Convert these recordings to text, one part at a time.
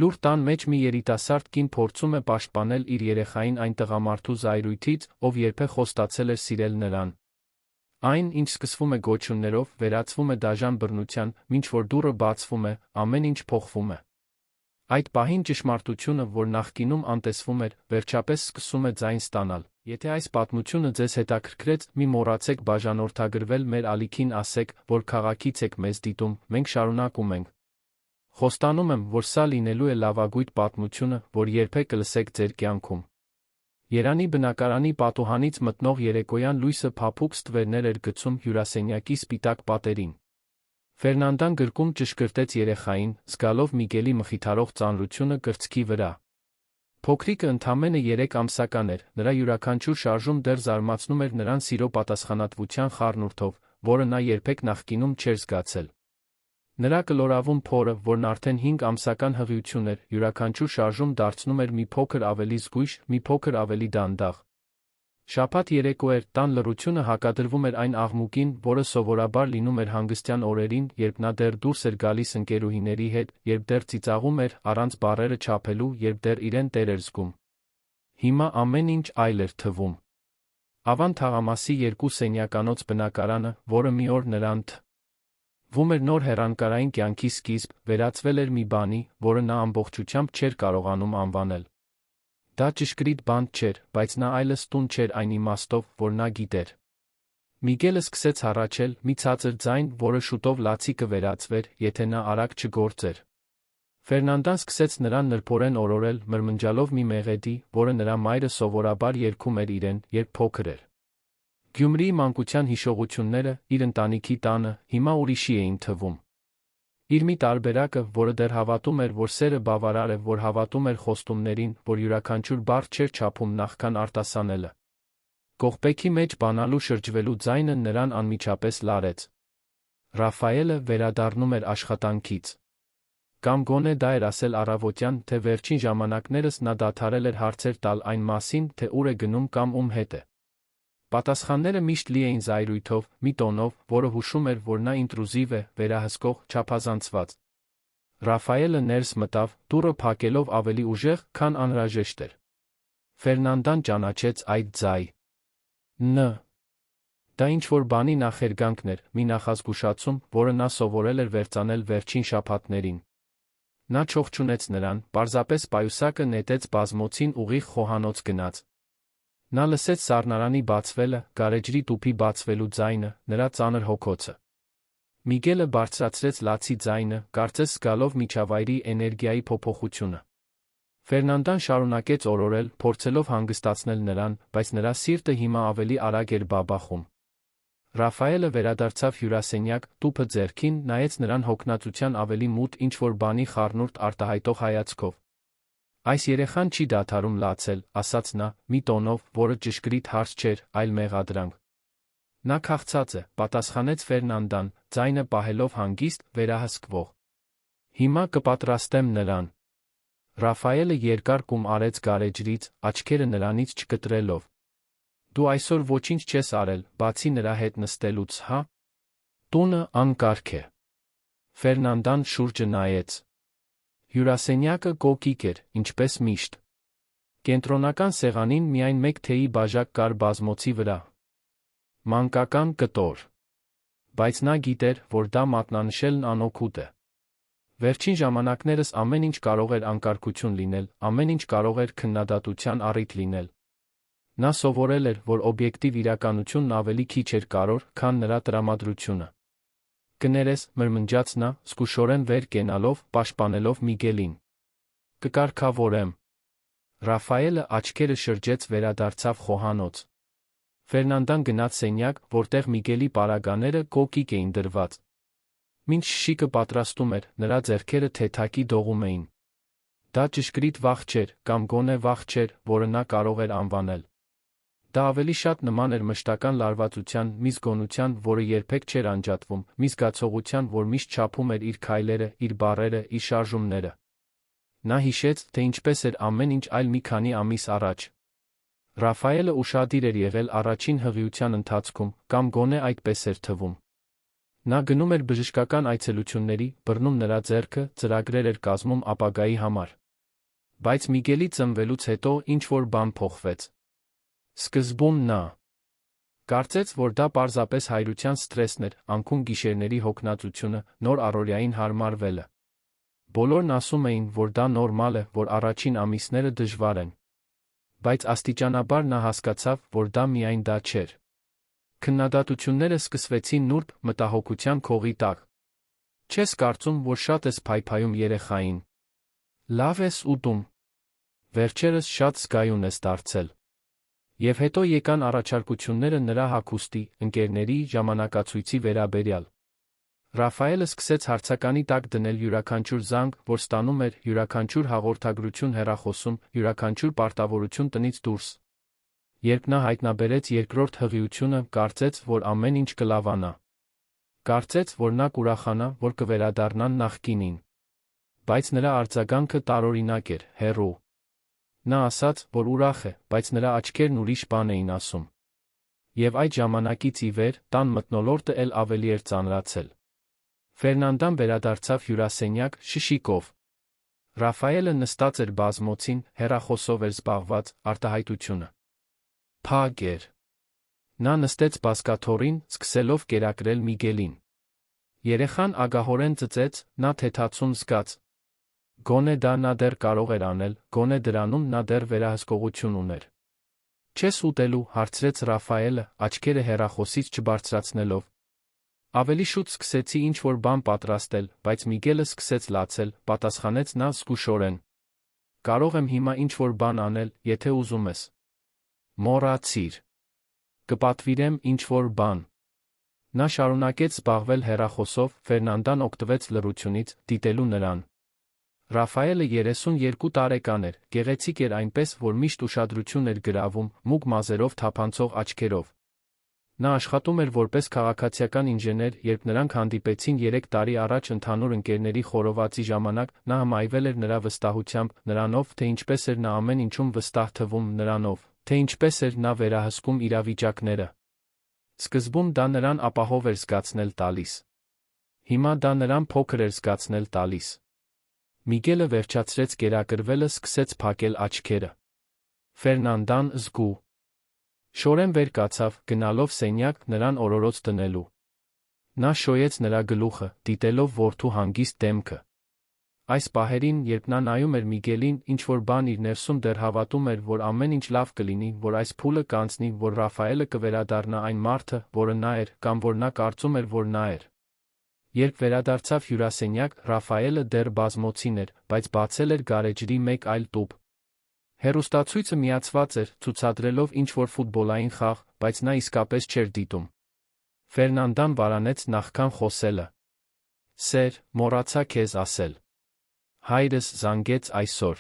Լուր տան մեջ մի երիտասարդ կին փորձում է պաշտպանել իր երեխային այն տղամարդու զայրույթից, ով երբեք խոստացել էր սիրել նրան։ Այն, ինչ սկսվում է գոչյուններով, վերածվում է դաժան բռնության, մինչ որ դուռը բացվում է, ամեն ինչ փոխվում է։ Այդ պահին ճշմարտությունը, որ նախկինում անտեսվում էր, վերջապես սկսում է ձայն ստանալ։ Եթե այս պատմությունը ձեզ հետաքրքրեց, մի մոռացեք բաժանորդագրվել մեր ալիքին, ասեք, որ քաղաքից եք մեզ դիտում, մենք շարունակում ենք։ Խոստանում եմ, որ սա լինելու է լավագույն պատմությունը, որ երբեք կլսեք ձեր կյանքում։ Երանի բնակարանի պատուհանից մտնող երեկոյան լույսը փափուկ ստվերներ էր գցում հյուրասենյակի սպիտակ պատերին։ Ֆերնանդան գրկում ճշգրտեց երեխային, զգալով Միգելի մխիթարող ծանրությունը կրծքի վրա։ Փոքրիկը ընդամենը 3 ամսական էր, նրա յուրաքանչյուր շարժում դեռ զարմացնում էր նրան սիրո պատասխանատվության խառնուրդով, որը նա երբեք նախկինում չէր զգացել։ Նրա կլորավուն փորը, որն արդեն 5 ամսական հղիություն էր, յուրաքանչյուր շարժում դարձնում էր մի փոքր ավելի զգույշ, մի փոքր ավելի դանդաղ։ Շաբաթ երեկո էր, տան լռությունը հակադրվում էր այն աղմուկին, որը սովորաբար լինում էր հանգստյան օրերին, երբ նա դեռ դուրս էր գալիս ընկերուհիների հետ, երբ դեռ ծիծաղում էր, առանց բառերը չափելու, երբ դեռ իրեն տեր էր զգում։ Հիմա ամեն ինչ այլ էր թվում։ Ավան թաղամասի 2 սենյականոց բնակարանը, որը մի օր նրան թվում էր նոր հեռանկարային կյանքի սկիզբ, վերածվել էր մի բանի, որը նա ամբողջությամբ չէր կարողանում անվանել։ Դա ճշգրիտ բանտ չէր, բայց նա այլս տուն չէր այն իմաստով, որ նա գիտեր։ Միգելը սկսեց հառաչել, մի ցածր ձայն, որը շուտով լացի կվերածվեր, եթե նա արագ չգործեր։ Ֆերնանդան սկսեց նրան նրբորեն օրորել, մրմնջալով մի մեղեդի, որը նրա մայրը սովորաբար երգում էր իրեն, երբ փոքր էր։ Գյումրիի մանկության հիշողությունները, իր ընտանիքի տանը, հիմա ուրիշի էին թվում։ Իր մի տարբերակը, որը դեռ հավատում էր, որ սերը բավարար է, որ հավատում էր խոստումներին, որ յուրաքանչյուր բառ չէր չափում նախքան արտասանելը։ Կողպեքի մեջ բանալու շրջվելու ձայնը նրան անմիջապես լարեց։ Ռաֆայելը վերադառնում էր աշխատանքից։ Կամ գոնե դա էր ասել առավոտյան, թե վերջին ժամանակներս նա դադարել էր հարցեր տալ այն մասին, թե ուր է գնում կամ ում հետ է։ Պատասխանները միշտ լի էին զայրույթով, մի տոնով, որը հուշում էր, որ նա ինտրուզիվ է, վերահսկող, չափազանցված։ Ռաֆայելը ներս մտավ, դուռը փակելով ավելի ուժեղ, քան անհրաժեշտ էր։ Ֆերնանդան ճանաչեց այդ ձայնը։ Դա ինչ-որ բանի նախերգանքն էր, մի նախազգուշացում, որը նա սովորել էր վերծանել վերջին շաբաթներին։ Նա չողջունեց նրան, պարզապես պայուսակը նետեց բազմոցին ուղիղ խոհանոց գնաց։ Նա լսեց սառնարանի բացվելը, գարեջրի տուփի բացվելու ձայնը, նրա ծանր հոգոցը։ Միգելը բարձրացրեց լացի ձայնը, կարծես զգալով միջավայրի էներգիայի փոփոխությունը։ Ֆերնանդան շարունակեց օրորել, փորձելով հանգստացնել նրան, բայց նրա սիրտը հիմա ավելի արագ էր բաբախում։ Ռաֆայելը վերադարձավ հյուրասենյակ, տուփը ձեռքին, նայեց նրան հոգնածության ավելի մութ ինչ-որ բանի խառնուրդ արտահայտող հայացքով։ Այս երեխան չի դադարում լացել, ասաց նա, մի տոնով, որը ճշգրիտ հարց չէր, այլ մեղադրանք։ Նա քաղցած է, պատասխանեց Ֆերնանդան, ձայնը պահելով հանգիստ, վերահսկվող։ Հիմա կպատրաստեմ նրան։ Ռաֆայելը երկար կում արեց գարեջրից, աչքերը նրանից չկտրելով։ Դու այսօր ոչինչ չես արել, բացի նրա հետ նստելուց, հա։ Տունը անկարգ է։ Ֆերնանդան շուրջը նայեց։ Հյուրասենյակը կոկիկ էր, ինչպես միշտ։ Կենտրոնական սեղանին միայն մեկ թեյի բաժակ կար բազմոցի վրա։ Մանկական կտոր։ Բայց նա գիտեր, որ դա մատնանշելն անօգուտ է։ Վերջին ժամանակներս ամեն ինչ կարող էր անկարգություն լինել, ամեն ինչ կարող էր քննադատության առիթ լինել։ Նա սովորել էր, որ օբյեկտիվ իրականությունն ավելի քիչ էր կարևոր, քան նրա տրամադրությունը։ Կներես, մրմնջաց նա, զգուշորեն վեր կենալով, պաշտպանելով Միգելին։ Կկարգավորեմ։ Ռաֆայելը աչքերը շրջեց, վերադարձավ խոհանոց։ Ֆերնանդան գնաց սենյակ, որտեղ Միգելի պարագաները կոկիկ էին դրված։ Մինչ շիկը պատրաստում էր, նրա ձեռքերը թեթակի դողում էին։ Դա ճշգրիտ վախ չէր, կամ գոնե վախ չէր, որը նա կարող էր անվանել։ Դա ավելի շատ նման էր մշտական լարվածության, մի զգոնության, որը երբեք չէր անջատվում, մի զգացողության, որ միշտ չափում էր իր քայլերը, իր բառերը, իր շարժումները։ Նա հիշեց, թե ինչպես էր ամեն ինչ այլ մի քանի ամիս առաջ։ Ռաֆայելը ուշադիր էր եղել առաջին հղիության ընթացքում, կամ գոնե այդպես էր թվում։ Նա գնում էր բժշկական այցելությունների, բռնում նրա ձեռքը, ծրագրեր էր կազմում ապագայի համար։ Բայց Միգելի ծնվելուց հետո ինչ-որ բան փոխվեց։ Սկզբում նա կարծեց, որ դա պարզապես հայրության սթրեսն էր, անքուն գիշերների հոգնածությունը, նոր առօրյային հարմարվելը։ Բոլորն ասում էին, որ դա նորմալ է, որ առաջին ամիսները դժվար են։ Բայց աստիճանաբար նա հասկացավ, որ դա միայն դա չէր։ Քննադատությունները սկսվեցին նուրբ մտահոգության քողի տակ։ Չես կարծում, որ շատ ես փայփայում երեխային։ Լավ ես ուտում։ Վերջերս շատ զգայուն ես դարձել։ Եվ հետո եկան առաջարկությունները նրա հագուստի, ընկերների, ժամանակացույցի վերաբերյալ։ Ռաֆայելը սկսեց հարցականի տակ դնել յուրաքանչյուր զանգ, որ ստանում էր, յուրաքանչյուր հաղորդագրություն հեռախոսում, յուրաքանչյուր պարտավորություն տնից դուրս։ Երբ նա հայտնաբերեց երկրորդ հղիությունը, կարծեց, որ ամեն ինչ կլավանա։ Կարծեց, որ նա կուրախանա, որ կվերադառնան նախկինին։ Բայց նրա արձագանքը տարօրինակ էր, հեռու։ Նա ասաց, որ ուրախ է, բայց նրա աչքերն ուրիշ բան էին ասում։ Եվ այդ ժամանակից ի վեր, տան մթնոլորտը էլ ավելի էր ծանրացել։ Ֆերնանդան վերադարձավ հյուրասենյակ, շշիկով։ Ռաֆայելը նստած էր բազմոցին, հեռախոսով էր զբաղված, արտահայտությունը փակ էր։ Նա նստեց բազկաթոռին, սկսելով կերակրել Միգելին։ Երեխան ագահորեն ծծեց, նա թեթացում զգաց։ Գոնե դա նա դեռ կարող էր անել, գոնե դրանում նա դեռ վերահսկողություն ուներ։ Չես ուտելու, հարցրեց Ռաֆայելը, աչքերը հեռախոսից չբարձրացնելով։ Ավելի շուտ սկսեցի ինչ-որ բան պատրաստել, բայց Միգելը սկսեց լացել, պատասխանեց նա զգուշորեն։ Կարող եմ հիմա ինչ-որ բան անել, եթե ուզում ես։ Մոռացիր։ Կպատվիրեմ ինչ-որ բան։ Նա շարունակեց զբաղվել հեռախոսով, Ֆերնանդան օգտվեց լռությունից, դիտելու նրան։ Ռաֆայելը 32 տարեկան էր, գեղեցիկ էր այնպես, որ միշտ ուշադրություն էր գրավում, մուգ մազերով թափանցող աչքերով։ Նա աշխատում էր որպես քաղաքացիական ինժեներ, երբ նրանք հանդիպեցին 3 տարի առաջ ընդհանուր ընկերների խորովածի ժամանակ, նա հմայվել էր նրա վստահությամբ, նրանով, թե ինչպես էր նա ամեն ինչում վստահ թվում, նրանով, թե ինչպես էր նա վերահսկում իրավիճակները։ Սկզբում դա նրան ապահով էր զգացնել տալիս։ Հիմա դա նրան փոքր էր զգացնել տալիս։ Միգելը վերջացրեց կերակրվելը, սկսեց փակել աչքերը։ Ֆերնանդան զգու շորեն վեր կացավ, գնալով սենյակ, նրան օրորոց դնելու։ Նա շոյեց նրա գլուխը, դիտելով որդու հանգիստ դեմքը։ Այս պահերին, երբ նա նայում էր Միգելին, ինչ-որ բան իր ներսում դեռ հավատում էր, որ ամեն ինչ լավ կլինի, որ այս փուլը կանցնի, որ Ռաֆայելը կվերադառնա այն մարդը, որը նա էր, կամ որ նա կարծում էր, որ նա էր։ Երբ վերադարձավ հյուրասենյակ, Ռաֆայելը դեռ բազմոցին էր, բայց բացել էր գարեջրի մեկ այլ տուփ։ Հեռուստացույցը միացված էր, ցուցադրելով ինչ-որ ֆուտբոլային խաղ, բայց նա իսկապես չէր դիտում։ Ֆերնանդան վարանեց նախքան խոսելը։ Սեր, մոռացա քեզ ասել։ Հայրս զանգեց այսօր։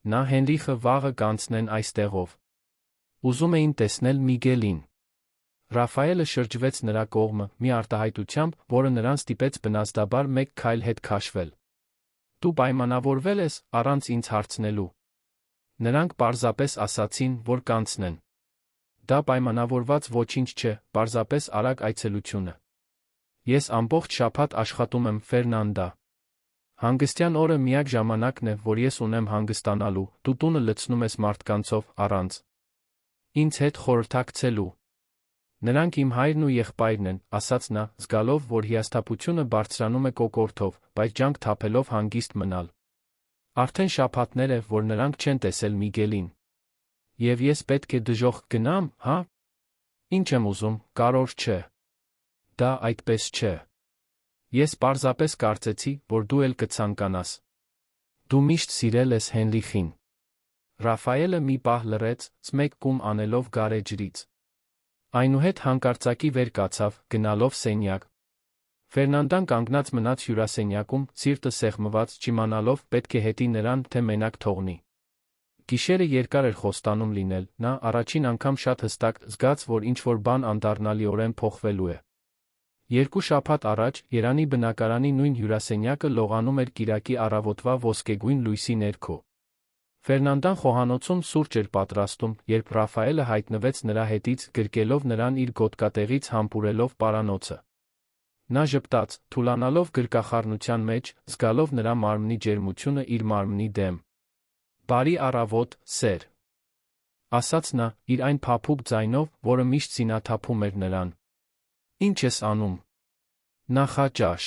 Նա Հենրիխը վաղը կանցնեն այստեղով։ Ուզում էին տեսնել Միգելին։ Ռաֆայելը շրջվեց նրա կողմը, մի արտահայտությամբ, որը նրան ստիպեց բնազդաբար մեկ քայլ հետ քաշվել։ Դու պայմանավորվել ես, առանց ինձ հարցնելու։ Նրանք պարզապես ասացին, որ կանցնեն։ Դա պայմանավորված ոչինչ չէ, պարզապես արագ այցելությունը։ Ես ամբողջ շաբաթ աշխատում եմ, Ֆերնանդա։ Հանգստյան օրը միակ ժամանակն է, որ ես ունեմ հանգստանալու, դու տունը լցնում ես մարդկանցով, առանց ինձ հետ խորհրդակցելու։ Նրանք իմ հայրն ու եղբայրն են, ասաց նա, զգալով, որ հիասթափությունը բարձրանում է կոկորդով, բայց ջանք թափելով հանգիստ մնալ։ Արդեն շաբաթներ է, որ նրանք չեն տեսել Միգելին։ Եվ ես պետք է դժոխք գնամ, հա։ Ինչ եմ ուզում, կարոր չէ։ Դա այդպես չէ։ Ես պարզապես կարծեցի, որ դու էլ կցանկանաս։ Դու միշտ սիրել ես Հենրիխին։ Ռաֆայելը մի պահ լռեց, մեկ կում անելով գարեջրից։ Այնուհետ հանկարծակի վեր կացավ, գնալով սենյակ։ Ֆերնանդան կանգնած մնաց հյուրասենյակում, սիրտը սեղմված, չիմանալով, պետք է հետի նրան, թե մենակ թողնի։ Գիշերը երկար էր խոստանում լինել, նա առաջին անգամ շատ հստակ զգաց, որ ինչ-որ բան անդառնալիորեն փոխվելու է։ 2 շաբաթ առաջ, Երանի բնակարանի նույն հյուրասենյակը լողանում էր կիրակի առավոտվա ոսկեգույն լույսի ներքո։ Ֆերնանդան խոհանոցում սուրճ էր պատրաստում, երբ Ռաֆայելը հայտնվեց նրա հետից, գրկելով նրան իր գոտկատեղից համբուրելով պարանոցը։ Նա ժպտաց, թուլանալով գրկախառնության մեջ, զգալով նրա մարմնի ջերմությունը իր մարմնի դեմ։ «Բարի առավոտ, սեր», ասաց նա, իր այն փափուկ ձայնով, որը միշտ զինաթափում էր նրան։ «Ինչ ես անում»։ «Նախաճաշ։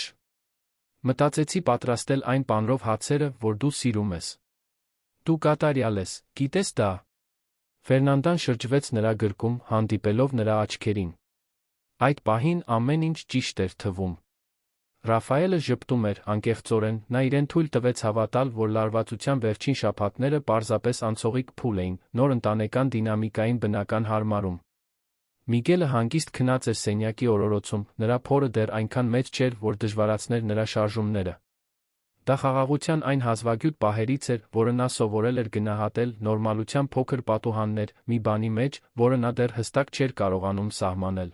Մտածեցի պատրաստել այն պանրով հացերը, որ դու սիրում ես»։ «Դու կատարյալ ես, գիտես դա»։ Ֆերնանդան շրջվեց նրա գրկում, հանդիպելով նրա աչքերին։ Այդ պահին ամեն ինչ ճիշտ էր թվում։ Ռաֆայելը ժպտում էր, անկեղծորեն, նա իրեն թույլ տվեց հավատալ, որ լարվածության վերջին շաբաթները պարզապես անցողիկ փուլ էին, նոր ընտանեկան դինամիկային բնական հարմարում։ Միգելը հանգիստ քնած էր սենյակի օրորոցում, նրա փորը դեռ այնքան մեծ չէր, որ դժվարացներ նրա շարժումները։ Դա խաղաղության այն հազվագյուտ պահերից էր, որը նա սովորել էր գնահատել, նորմալության փոքր պատուհաններ, մի բանի մեջ, որը նա դեռ հստակ չէր կարողանում սահմանել։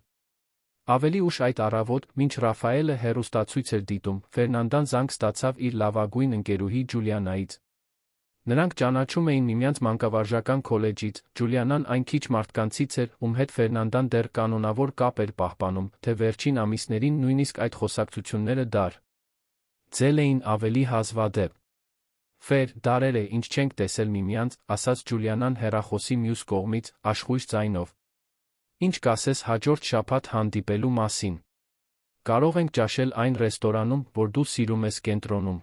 Ավելի ուշ այդ առավոտ, մինչ Ռաֆայելը հեռուստացույց էր դիտում, Ֆերնանդան զանգ ստացավ իր լավագույն ընկերուհի Ջուլիանայից։ Նրանք ճանաչում էին միմյանց մանկավարժական քոլեջից, Ջուլիանան այն քիչ մարդկանցից էր, ում հետ Ֆերնանդան դեռ կանոնավոր կապ էր պահպանում, թե վերջին ամիսներին նույնիսկ այդ խոսակցությունները դար ձել էին ավելի հազվադեպ։ «Ֆեր, դարեր է, ինչ չենք տեսել միմյանց», ասաց Ջուլիանան հեռախոսի մյուս կողմից, աշխույժ ձայնով։ «Ինչ կասես հաջորդ շաբաթ հանդիպելու մասին։ Կարող ենք ճաշել այն ռեստորանում, որ դու սիրում ես կենտրոնում»։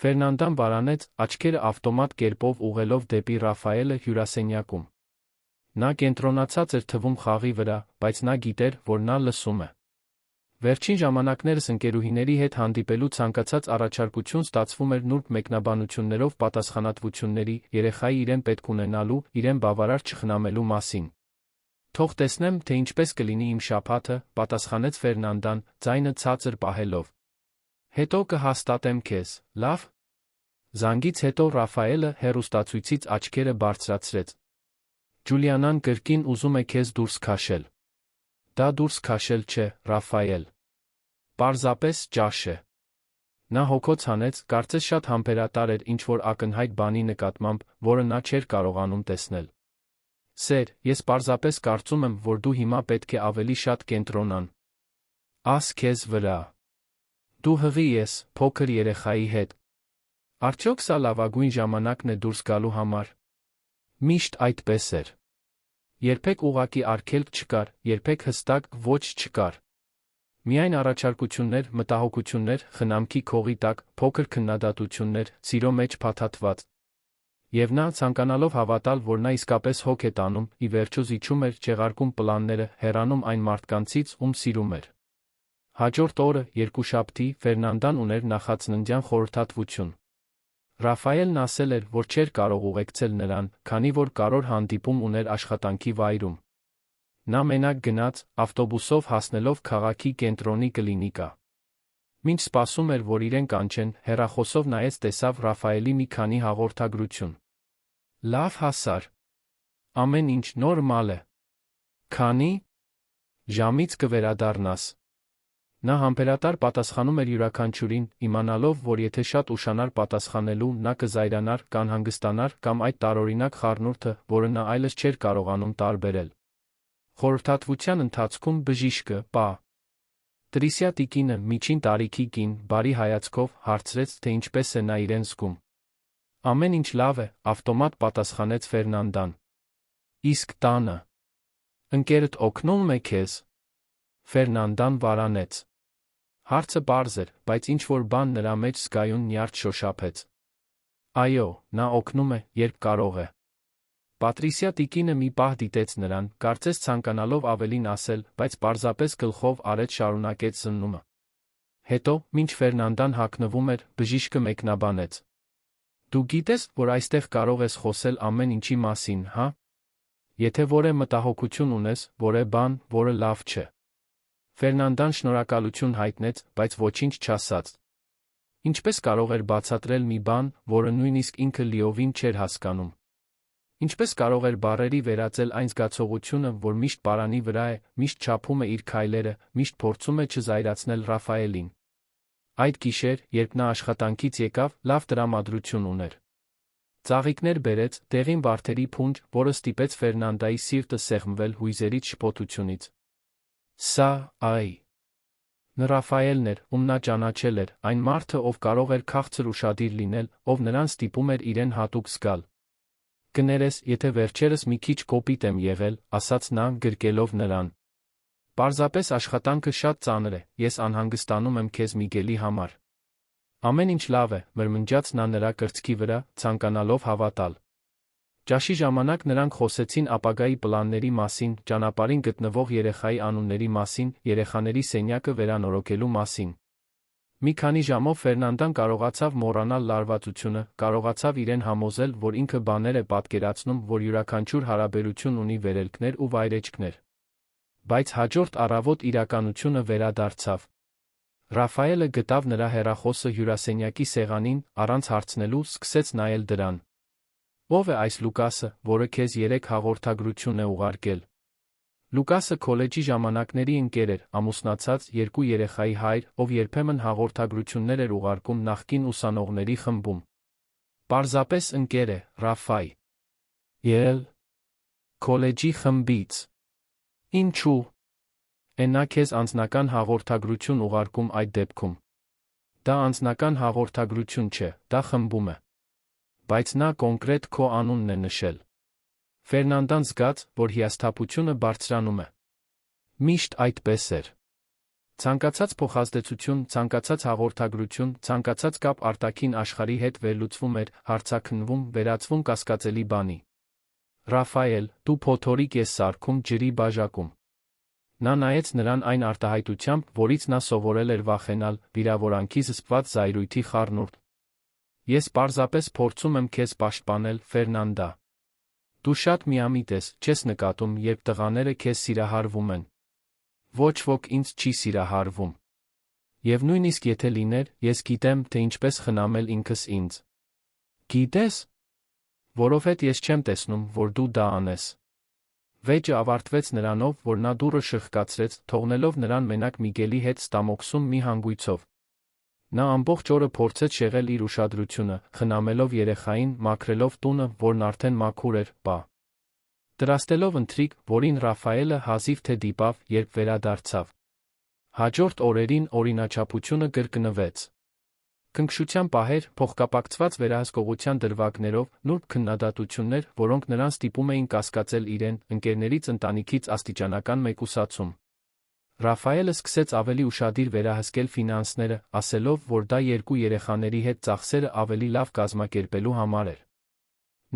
Ֆերնանդան վարանեց, աչքերը ավտոմատ կերպով ուղղելով դեպի Ռաֆայելը հյուրասենյակում։ Նա կենտրոնացած էր թվում խաղի վրա, բայց նա գիտեր, որ նա լսում է։ Վերջին ժամանակներս ընկերուհիների հետ հանդիպելու ցանկացած առաջարկություն ստացվում էր նուրբ մեկնաբանություններով պատասխանատվությունների, երեխայի իրեն պետք ունենալու, իրեն բավարար չխնամելու մասին։ «Թող տեսնեմ, թե ինչպես կլինի իմ շաբաթը», պատասխանեց Ֆերնանդան, ձայնը ցածր պահելով։ «Հետո կհաստատեմ քեզ, լավ»։ Զանգից հետո Ռաֆայելը հեռուստացույցից աչքերը բարձրացրեց։ «Ջուլիանան կրկին ուզում է քեզ դուրս քաշել»։ «Դա դուրս քաշել չէ, Ռաֆայել։ Պարզապես ճաշ է»։ Նա հոգոց հանեց, կարծես շատ համբերատար էր ինչ-որ ակնհայտ բանի նկատմամբ, որը նա չէր կարողանում տեսնել։ «Սեր, ես պարզապես կարծում եմ, որ դու հիմա պետք է ավելի շատ կենտրոնան աս քեզ վրա։ Դու հղի ես, փոքր երեխայի հետ։ Արդյոք սա լավագույն ժամանակն է դուրս գալու համար»։ Միշտ այդպես էր։ Երբեք ուղղակի արգելք չկար, երբեք հստակ ոչ չկար։ Միայն առաջարկություններ, մտահոգություններ, խնամքի քողի տակ, փոքր քննադատություններ, սիրո մեջ փաթաթված։ Եվ նա, ցանկանալով հավատալ, որ նա իսկապես հոգ է տանում, ի վերջո զիջում էր, չեղարկում պլանները, հեռանում այն մարդկանցից, ում սիրում էր։ Հաջորդ օրը, երկուշաբթի, Ֆերնանդան ուներ նախածննդյան խորհրդատվություն։ Ռաֆայելն ասել էր, որ չէր կարող ուղեկցել նրան, քանի որ կարևոր հանդիպում ուներ աշխատանքի վայրում։ Նա մենակ գնաց, ավտոբուսով հասնելով քաղաքի կենտրոնի կլինիկա։ Մինչ սպասում էր, որ իրեն կանչեն, հեռախոսով նայեց, տեսավ Ռաֆայելի մի քանի հաղորդագրություն։ «Լավ հասար։ Ամեն ինչ նորմալ է։ Քանի ժամից կվերադառնաս»։ Նա համբերատար պատասխանում էր յուրաքանչյուրին, իմանալով, որ եթե շատ ուշանար պատասխանելու, նա կզայրանար, կանհանգստանար կամ այդ տարօրինակ խառնուրդը, որը նա այլևս չէր կարողանում տարբերել։ Խորհրդատվության ընթացքում բժիշկը, Տրիսիա տիկինը, միջին տարիքի կին, բարի հայացքով, հարցրեց, թե ինչպես է նա իրեն զգում։ «Ամեն ինչ լավ է», ավտոմատ պատասխանեց Ֆերնանդան։ «Իսկ տանը։ Ընկերդ օգնում է քեզ»։ Ֆերնանդան վարանեց։ Հարցը պարզ էր, բայց ինչ-որ բան նրա մեջ զգայուն նյարդ շոշափեց։ Այո, նա օգնում է, երբ կարող է։ Պատրիսիա տիկինը մի պահ դիտեց նրան, կարծես ցանկանալով ավելին ասել, բայց պարզապես գլխով արեց շարունակեց զննումը։ Հետո, մինչ Ֆերնանդան հագնվում էր, բժիշկը մեկնաբանեց. «Դու գիտես, որ այստեղ կարող ես խոսել ամեն ինչի մասին, հա։ Եթե որևէ մտահոգություն ունես, որևէ բան, որը լավ չէ»։ Ֆերնանդան շնորհակալություն հայտնեց, բայց ոչինչ չասաց։ Ինչպես կարող էր բացատրել մի բան, որը նույնիսկ ինքը լիովին չէր հասկանում։ Ինչպես կարող էր բառերի վերածել այն զգացողությունը, որ միշտ պարանի վրա է, միշտ չափում է իր քայլերը, միշտ փորձում է չզայրացնել Ռաֆայելին։ Այդ գիշեր, երբ նա աշխատանքից եկավ, լավ տրամադրություն ուներ։ Ծաղիկներ բերեց, դեղին վարդերի փունջ, որը ստիպեց Ֆերնանդայի սիրտը սեղմվել հույզերից շփոթությունից։ Սա, այ։ Նա Ռաֆայելն էր, ում նա ճանաչել էր, այն մարդը, ով կարող էր քաղցր ուշադիր լինել, ով նրան ստիպում էր իրեն հատուկ զգալ։ Կներես, եթե վերջերս մի քիչ կոպիտ եմ եղել, ասաց նա, գրկելով նրան։ Պարզապես աշխատանքը շատ ծանր է, ես անհանգստանում եմ քեզ Միգելի համար։ Ամեն ինչ լավ է, մրմնջաց նա նրա կրծքի վրա, ցանկանալով հավատալ։ Ճաշի ժամանակ նրանք խոսեցին ապագայի պլանների մասին, ճանապարհին գտնվող երեխայի անունների մասին, երեխաների սենյակը վերանորոգելու մասին։ Մի քանի ժամով Ֆերնանդան կարողացավ մոռանալ լարվածությունը, կարողացավ իրեն համոզել, որ ինքը բաներ է պատկերացնում, որ յուրաքանչյուր հարաբերություն ունի վերելքներ ու վայրէջքներ։ Բայց հաջորդ առավոտ իրականությունը վերադարձավ։ Ռաֆայելը գտավ նրա հեռախոսը հյուրասենյակի սեղանին, առանց հարցնելու սկսեց նայել դրան։ Ո՞վ է այս Լուկասը, որը քեզ 3 հաղորդագրություն է ուղարկել։ Լուկասը քոլեջի ժամանակների ընկեր էր, ամուսնացած, 2 երեխայի հայր, ով երբեմն հաղորդագրություններ էր ուղարկում նախկին ուսանողների խմբում։ Պարզապես ընկեր է, Ռաֆայ։ Ել. Քոլեջի խմբից։ Ինչու՞։ Նա քեզ անձնական հաղորդագրություն ուղարկում այդ դեպքում։ Դա անձնական հաղորդագրություն չէ, դա խմբում է։ Բայց նա կոնկրետ քո անունն է նշել։ Ֆերնանդան զգաց, որ հիասթափությունը բարձրանում է։ Միշտ այդպես էր։ Ցանկացած փոխազդեցություն, ցանկացած հաղորդագրություն, ցանկացած կապ արտաքին աշխարհի հետ վերլուծվում էր, հարցաքննվում, վերածվում կասկածելի բանի։ Ռաֆայել, դու փոթորիկ ես սարքում ջրի բաժակում։ Նա նայեց նրան այն արտահայտությամբ, որից նա սովորել էր վախենալ, վիրավորանքի զսպված զայրույթի խառնուրդ։ Ես պարզապես փորձում եմ քեզ պաշտպանել, Ֆերնանդա։ Դու շատ միամիտ ես, չես նկատում, երբ տղաները քեզ սիրահարվում են։ Ոչ ոք ինձ չի սիրահարվում։ Եվ նույնիսկ եթե լիներ, ես գիտեմ, թե ինչպես խնամել ինքս ինձ։ Գիտես։ Որովհետև ես չեմ տեսնում, որ դու դա անես։ Վեճը ավարտվեց նրանով, որ նա դուռը շրխկացրեց, թողնելով նրան մենակ Միգելի հետ ստամոքսում մի հանգույցով։ Նա ամբողջ օրը փորձեց շեղել իր ուշադրությունը, խնամելով երեխային, մաքրելով տունը, որն արդեն մաքուր էր, դրաստելով ընթրիք, որին Ռաֆայելը հազիվ թե դիպավ, երբ վերադարձավ։ Հաջորդ օրերին օրինաչափությունը կրկնվեց։ Քնքշության պահեր, փոխկապակցված վերահսկողության դրվագներով, նուրբ քննադատություններ, որոնք նրան ստիպում էին կասկածել իրեն, ընկերներից, ընտանիքից աստիճանական մեկուսացում։ Ռաֆայելը սկսեց ավելի ուշադիր վերահսկել ֆինանսները, ասելով, որ դա 2 երեխաների հետ ծախսերը ավելի լավ կազմակերպելու համար էր։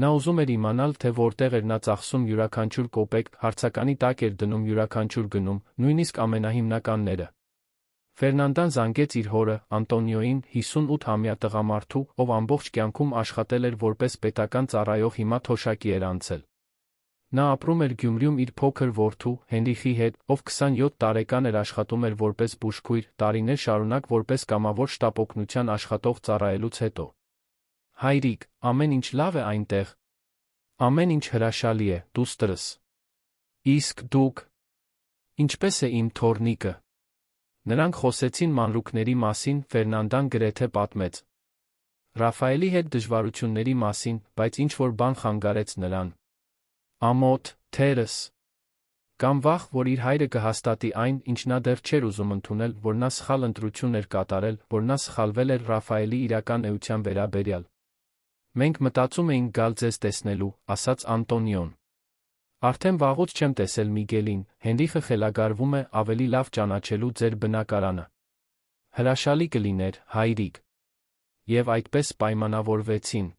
Նա ուզում էր իմանալ, թե որտեղ էր նա ծախսում յուրաքանչյուր կոպեկ, հարցականի տակ էր դնում յուրաքանչյուր գնում, նույնիսկ ամենահիմնականները։ Ֆերնանդան զանգեց իր հորը, Անտոնիոյին, 58-ամյա տղամարդու, ով ամբողջ կյանքում աշխատել էր որպես պետական ծառայող, հիմա թոշակի էր անցել։ Նա ապրում էր Գյումրիում իր փոքր որդու, Հենրիխի հետ, ով 27 տարեկան էր, աշխատում էր որպես բուժքույր, տարիներ շարունակ որպես կամավոր շտապօգնության աշխատող ծառայելուց հետո։ Հայրիկ, ամեն ինչ լավ է այնտեղ։ Ամեն ինչ հրաշալի է, դուստրս։ Իսկ դուք։ Ինչպես է իմ թոռնիկը։ Նրանք խոսեցին մանրուքների մասին, Ֆերնանդան գրեթե պատմեց Ռաֆայելի հետ դժվարությունների մասին, բայց ինչ-որ բան խանգարեց նրան։ Ամոթ, թերս։ Կամ վախ, որ իր հայրը կհաստատի այն, ինչ նա դեռ չէր ուզում ընդունել, որ նա սխալ ընտրություն էր կատարել, որ նա սխալվել էր Ռաֆայելի իրական էության վերաբերյալ։ Մենք մտածում էինք գալ ձեզ տեսնելու, ասաց Անտոնիոն։ Արդեն վաղուց չեմ տեսել Միգելին, Հենրիխը խելագարվում է ավելի լավ ճանաչելու ձեր բնակարանը։ Հրաշալի կլիներ, հայրիկ։ Եվ այդպես պայմանավորվեցին։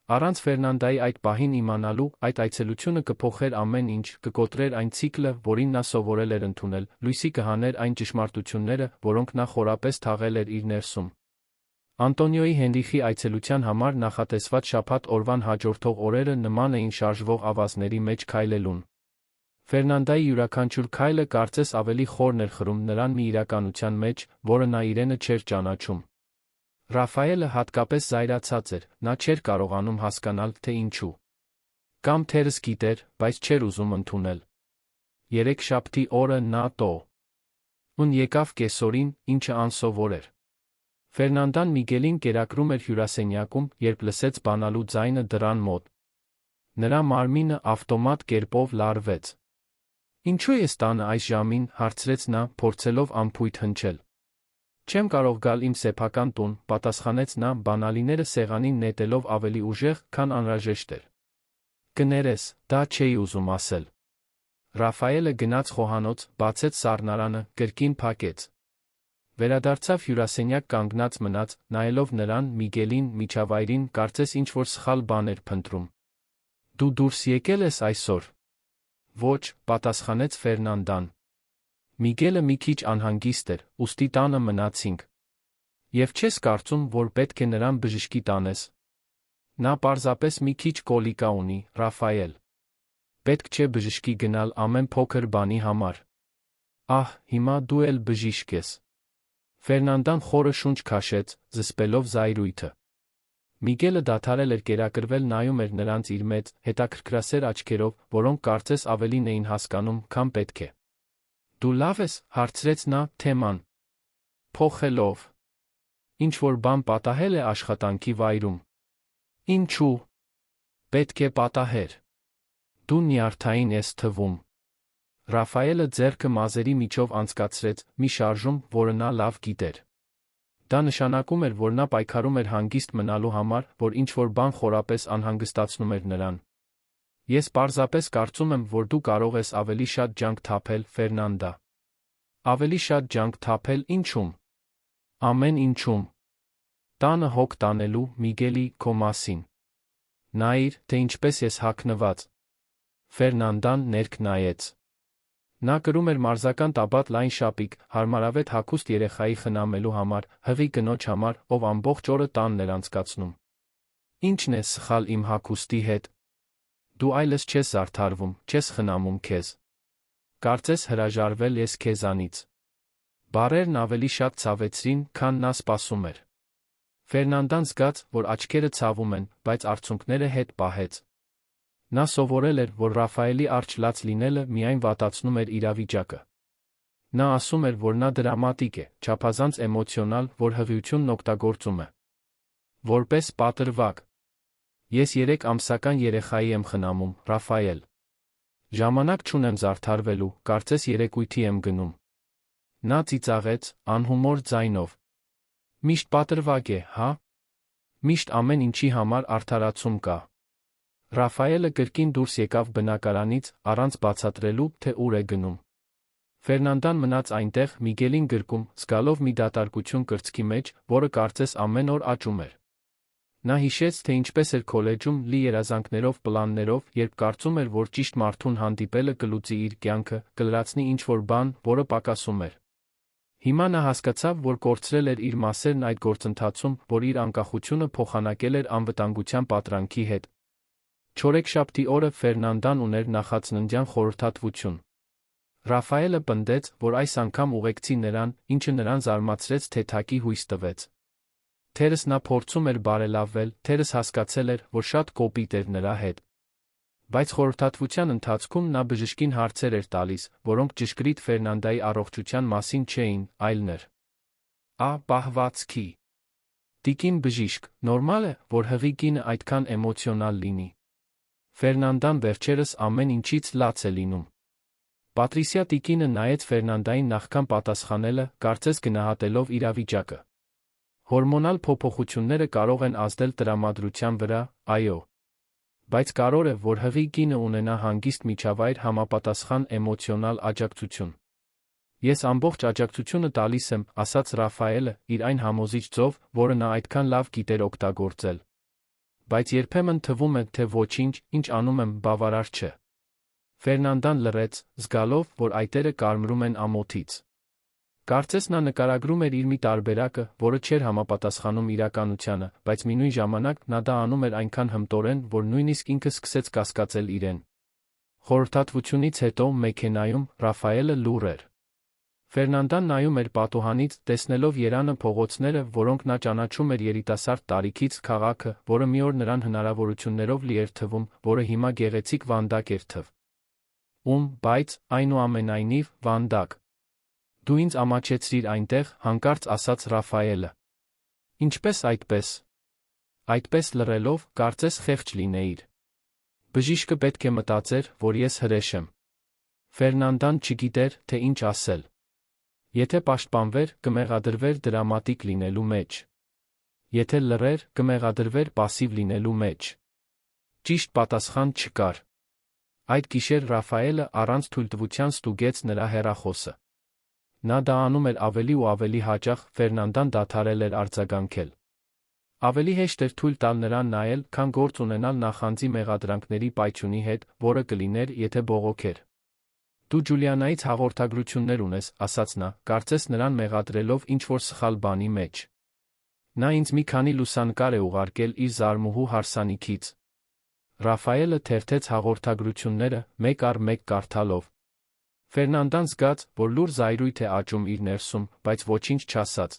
Առանց Ֆերնանդայի այդ պահին իմանալու, այդ այցելությունը կփոխեր ամեն ինչ, կկոտրեր այն ցիկլը, որին նա սովորել էր ընդունել, լույսի կհաներ այն ճշմարտությունները, որոնք նա խորապես թաղել էր իր ներսում։ Անտոնիոյի Հենրիխի այցելության համար նախատեսված շաբաթ օրվան հաջորդող օրերը նման էին շարժվող ավազների մեջ քայլելուն։ Ֆերնանդայի յուրաքանչյուր քայլը կարծես ավելի խորն էր խրում նրան մի իրականության մեջ, որը նա իրենը չէր ճանաչում։ Ռաֆայելը հատկապես զայրացած էր, նա չէր կարողանում հասկանալ, թե ինչու։ Կամ թերս գիտեր, բայց չէր ուզում ընդունել։ Երեքշաբթի օրը նա տուն եկավ կեսօրին, ինչը անսովոր էր։ Ֆերնանդան Միգելին կերակրում էր հյուրասենյակում, երբ լսեց բանալու ձայնը դռան մոտ։ Նրա մարմինը ավտոմատ կերպով լարվեց։ Ինչու ես տանը այս ժամին, հարցրեց նա, փորձելով անփույթ հնչել։ Չեմ կարող գալ իմ սեփական տուն, պատասխանեց նա, բանալիները սեղանին նետելով ավելի ուժեղ, քան անհրաժեշտ էր։ Կներես, դա չէի ուզում ասել։ Ռաֆայելը գնաց խոհանոց, բացեց սառնարանը, կրկին փակեց։ Վերադարձավ հյուրասենյակ կանգնած մնաց, նայելով նրան, Միգելին, միջավայրին, կարծես ինչ-որ սխալ բան էր փնտրում։ Դու դուրս եկել ես այսօր։ Ոչ, պատասխանեց Ֆերնանդան։ Միգելը մի քիչ անհանգիստ էր, ուստի տանը մնացինք։ Եվ չես կարծում, որ պետք է նրան բժշկի տանես։ Նա պարզապես մի քիչ կոլիկա ունի, Ռաֆայել։ Պետք չէ բժշկի գնալ ամեն փոքր բանի համար։ Ահ, հիմա դու էլ բժիշկ ես։ Ֆերնանդան խորը շունչ քաշեց, զսպելով զայրույթը։ Միգելը դադարել էր կերակրվել, նայում էր նրանց իր մեծ, հետաքրքրասեր աչքերով, որոնք կարծես ավելին էին հասկանում, քան պետք է։ Դու լավ ես, հարցրեց նա, թեման փոխելով։ Ինչ-որ բան պատահել է աշխատանքի վայրում։ Ինչու՞։ Պետք է պատահեր։ Դու նյարդային ես թվում։ Ռաֆայելը ձեռքը մազերի միջով անցկացրեց, մի շարժում, որը նա լավ գիտեր։ Դա նշանակում էր, որ նա պայքարում էր հանգիստ մնալու համար, որ ինչ-որ բան խորապես անհանգստացնում էր նրան։ Ես պարզապես կարծում եմ, որ դու կարող ես ավելի շատ ջանք թափել, Ֆերնանդա։ Ավելի շատ ջանք թափել ինչում։ Ամեն ինչում։ Տանը հոգ տանելու, Միգելի, քո մասին։ Նայիր, թե ինչպես ես հագնված։ Ֆերնանդան ներք նայեց։ Նա կրում էր մարզական տաբատ լայն շապիկ, հարմարավետ հագուստ երեխայի խնամելու համար, հղի կնոջ համար, ով ամբողջ օրը տանն էր անցկացնում։ Ինչն է սխալ իմ հագուստի հետ։ Դու այլս չես զարդարվում, չես խնամում քեզ։ Կարծես հրաժարվել ես քեզանից։ Բառերն ավելի շատ ցավեցրին, քան նա սպասում էր։ Ֆերնանդան զգաց, որ աչքերը ցավում են, բայց արցունքները հետ պահեց։ Նա սովորել էր, որ Ռաֆայելի առջ լաց լինելը միայն վատացնում էր իրավիճակը։ Նա ասում էր, որ նա դրամատիկ է, չափազանց էմոցիոնալ, որ հղիությունն օգտագործում է։ Որպես պատրվակ։ Ես 3 ամսական երեխայի եմ խնամում, Ռաֆայել։ Ժամանակ չունեմ զարդարվելու, կարծես երեկույթի եմ գնում։ Նա ծիծաղեց, անհումոր ձայնով։ Միշտ պատրվակ է, հա։ Միշտ ամեն ինչի համար արդարացում կա։ Ռաֆայելը կրկին դուրս եկավ բնակարանից, առանց բացատրելու, թե ուր է գնում։ Ֆերնանդան մնաց այնտեղ, Միգելին գրկում, զգալով մի դատարկություն կրծքի մեջ, որը կարծես ամեն օր աճում էր։ Նա հիշեց, թե ինչպես էր քոլեջում, լի երազանքներով, պլաններով, երբ կարծում էր, որ ճիշտ մարդուն հանդիպելը կլուծի իր կյանքը, կլրացնի ինչ-որ բան, որը պակասում էր։ Հիմա նա հասկացավ, որ կորցրել էր իր մասերն այդ գործընթացում, որ իր անկախությունը փոխանակել էր անվտանգության պատրանքի հետ։ Չորեքշաբթի օրը Ֆերնանդան ուներ նախածննդյան խորհրդատվություն։ Ռաֆայելը պնդեց, որ այս անգամ ուղեկցի նրան, ինչը նրան զարմացրեց, թե թակի հույս տվեց։ Թերս նա փորձում էր բարելավել, թերս հասկացել էր, որ շատ կոպիտ էր նրա հետ։ Բայց խորհրդատվության ընթացքում նա բժշկին հարցեր էր տալիս, որոնք ճշգրիտ Ֆերնանդայի առողջության մասին չէին, այլներ։ Պահվածքի։ Տիկին բժիշկ, նորմալ է, որ հղի կինը այդքան էմոցիոնալ լինի։ Ֆերնանդան վերջերս ամեն ինչից լաց է լինում։ Պատրիսիա տիկինը նայեց Ֆերնանդային նախքան պատասխանելը, կարծես գնահատելով իրավիճակը։ Հորմոնալ փոփոխությունները կարող են ազդել տրամադրության վրա, այո։ Բայց կարող է, որ հղի կինը ունենա հանգիստ միջավայր, համապատասխան էմոցիոնալ աջակցություն։ Ես ամբողջ աջակցությունը տալիս եմ, ասաց Ռաֆայելը, իր այն համոզիչ ձով, որը նա այդքան լավ գիտեր օգտագործել։ Բայց երբեմն թվում է, թե ոչինչ, ինչ անում եմ, բավարար չէ։ Ֆերնանդան լռեց, զգալով, որ այտերը կարմրում են ամոթից։ Կարծես նա նկարագրում էր իր մի տարբերակը, որը չէր համապատասխանում իրականությանը, բայց միևնույն ժամանակ նա դա անում էր այնքան հմտորեն, որ նույնիսկ ինքը սկսեց կասկածել իրեն։ Խորհրդատվությունից հետո մեքենայում Ռաֆայելը լուռ էր։ Ֆերնանդան նայում էր պատուհանից, տեսնելով երանը փողոցները, որոնք նա ճանաչում էր երիտասարդ տարիքից, քաղաքը, որը մի օր նրան հնարավորություններով լի էր թվում, որը հիմա գեղեցիկ Վանդակ էր թվ։ Բայց, այնուամենայնիվ, Վանդակ։ Դու ինձ ամաչեցրիր այնտեղ, հանկարծ ասաց Ռաֆայելը։ Ինչպես այդպես։ Այդպես լռելով, կարծես խեղճ լինեիր։ Բժիշկը պետք է մտածեր, որ ես հրեշ եմ։ Ֆերնանդան չգիտեր, թե ինչ ասել։ Եթե պաշտպանվեր, կմեղադրվեր դրամատիկ լինելու մեջ։ Եթե լռեր, կմեղադրվեր պասիվ լինելու մեջ։ Ճիշտ պատասխան չկար։ Այդ գիշեր Ռաֆայելը առանց թույլտվության ստուգեց նրա հեռախոսը։ Նա դա անում էր ավելի ու ավելի հաճախ, Ֆերնանդան դադարել էր արձագանքել։ Ավելի հեշտ էր թույլ տալ նրան նայել, քան գործ ունենալ նախանձի մեղադրանքների պայթյունի հետ, որը կլիներ, եթե բողոքեր։ Դու Ջուլիանայից հաղորդագրություններ ունես, ասաց նա, կարծես նրան մեղադրելով ինչ-որ սխալ բանի մեջ։ Նա ինձ մի քանի լուսանկար է ուղարկել իր զարմուհու հարսանիքից։ Ռաֆայելը թերթեց հաղորդագրությունները, մեկ առ մեկ կարդալով։ Ֆերնանդան զգաց, որ լուր զայրույթ է աճում իր ներսում, բայց ոչինչ չասաց։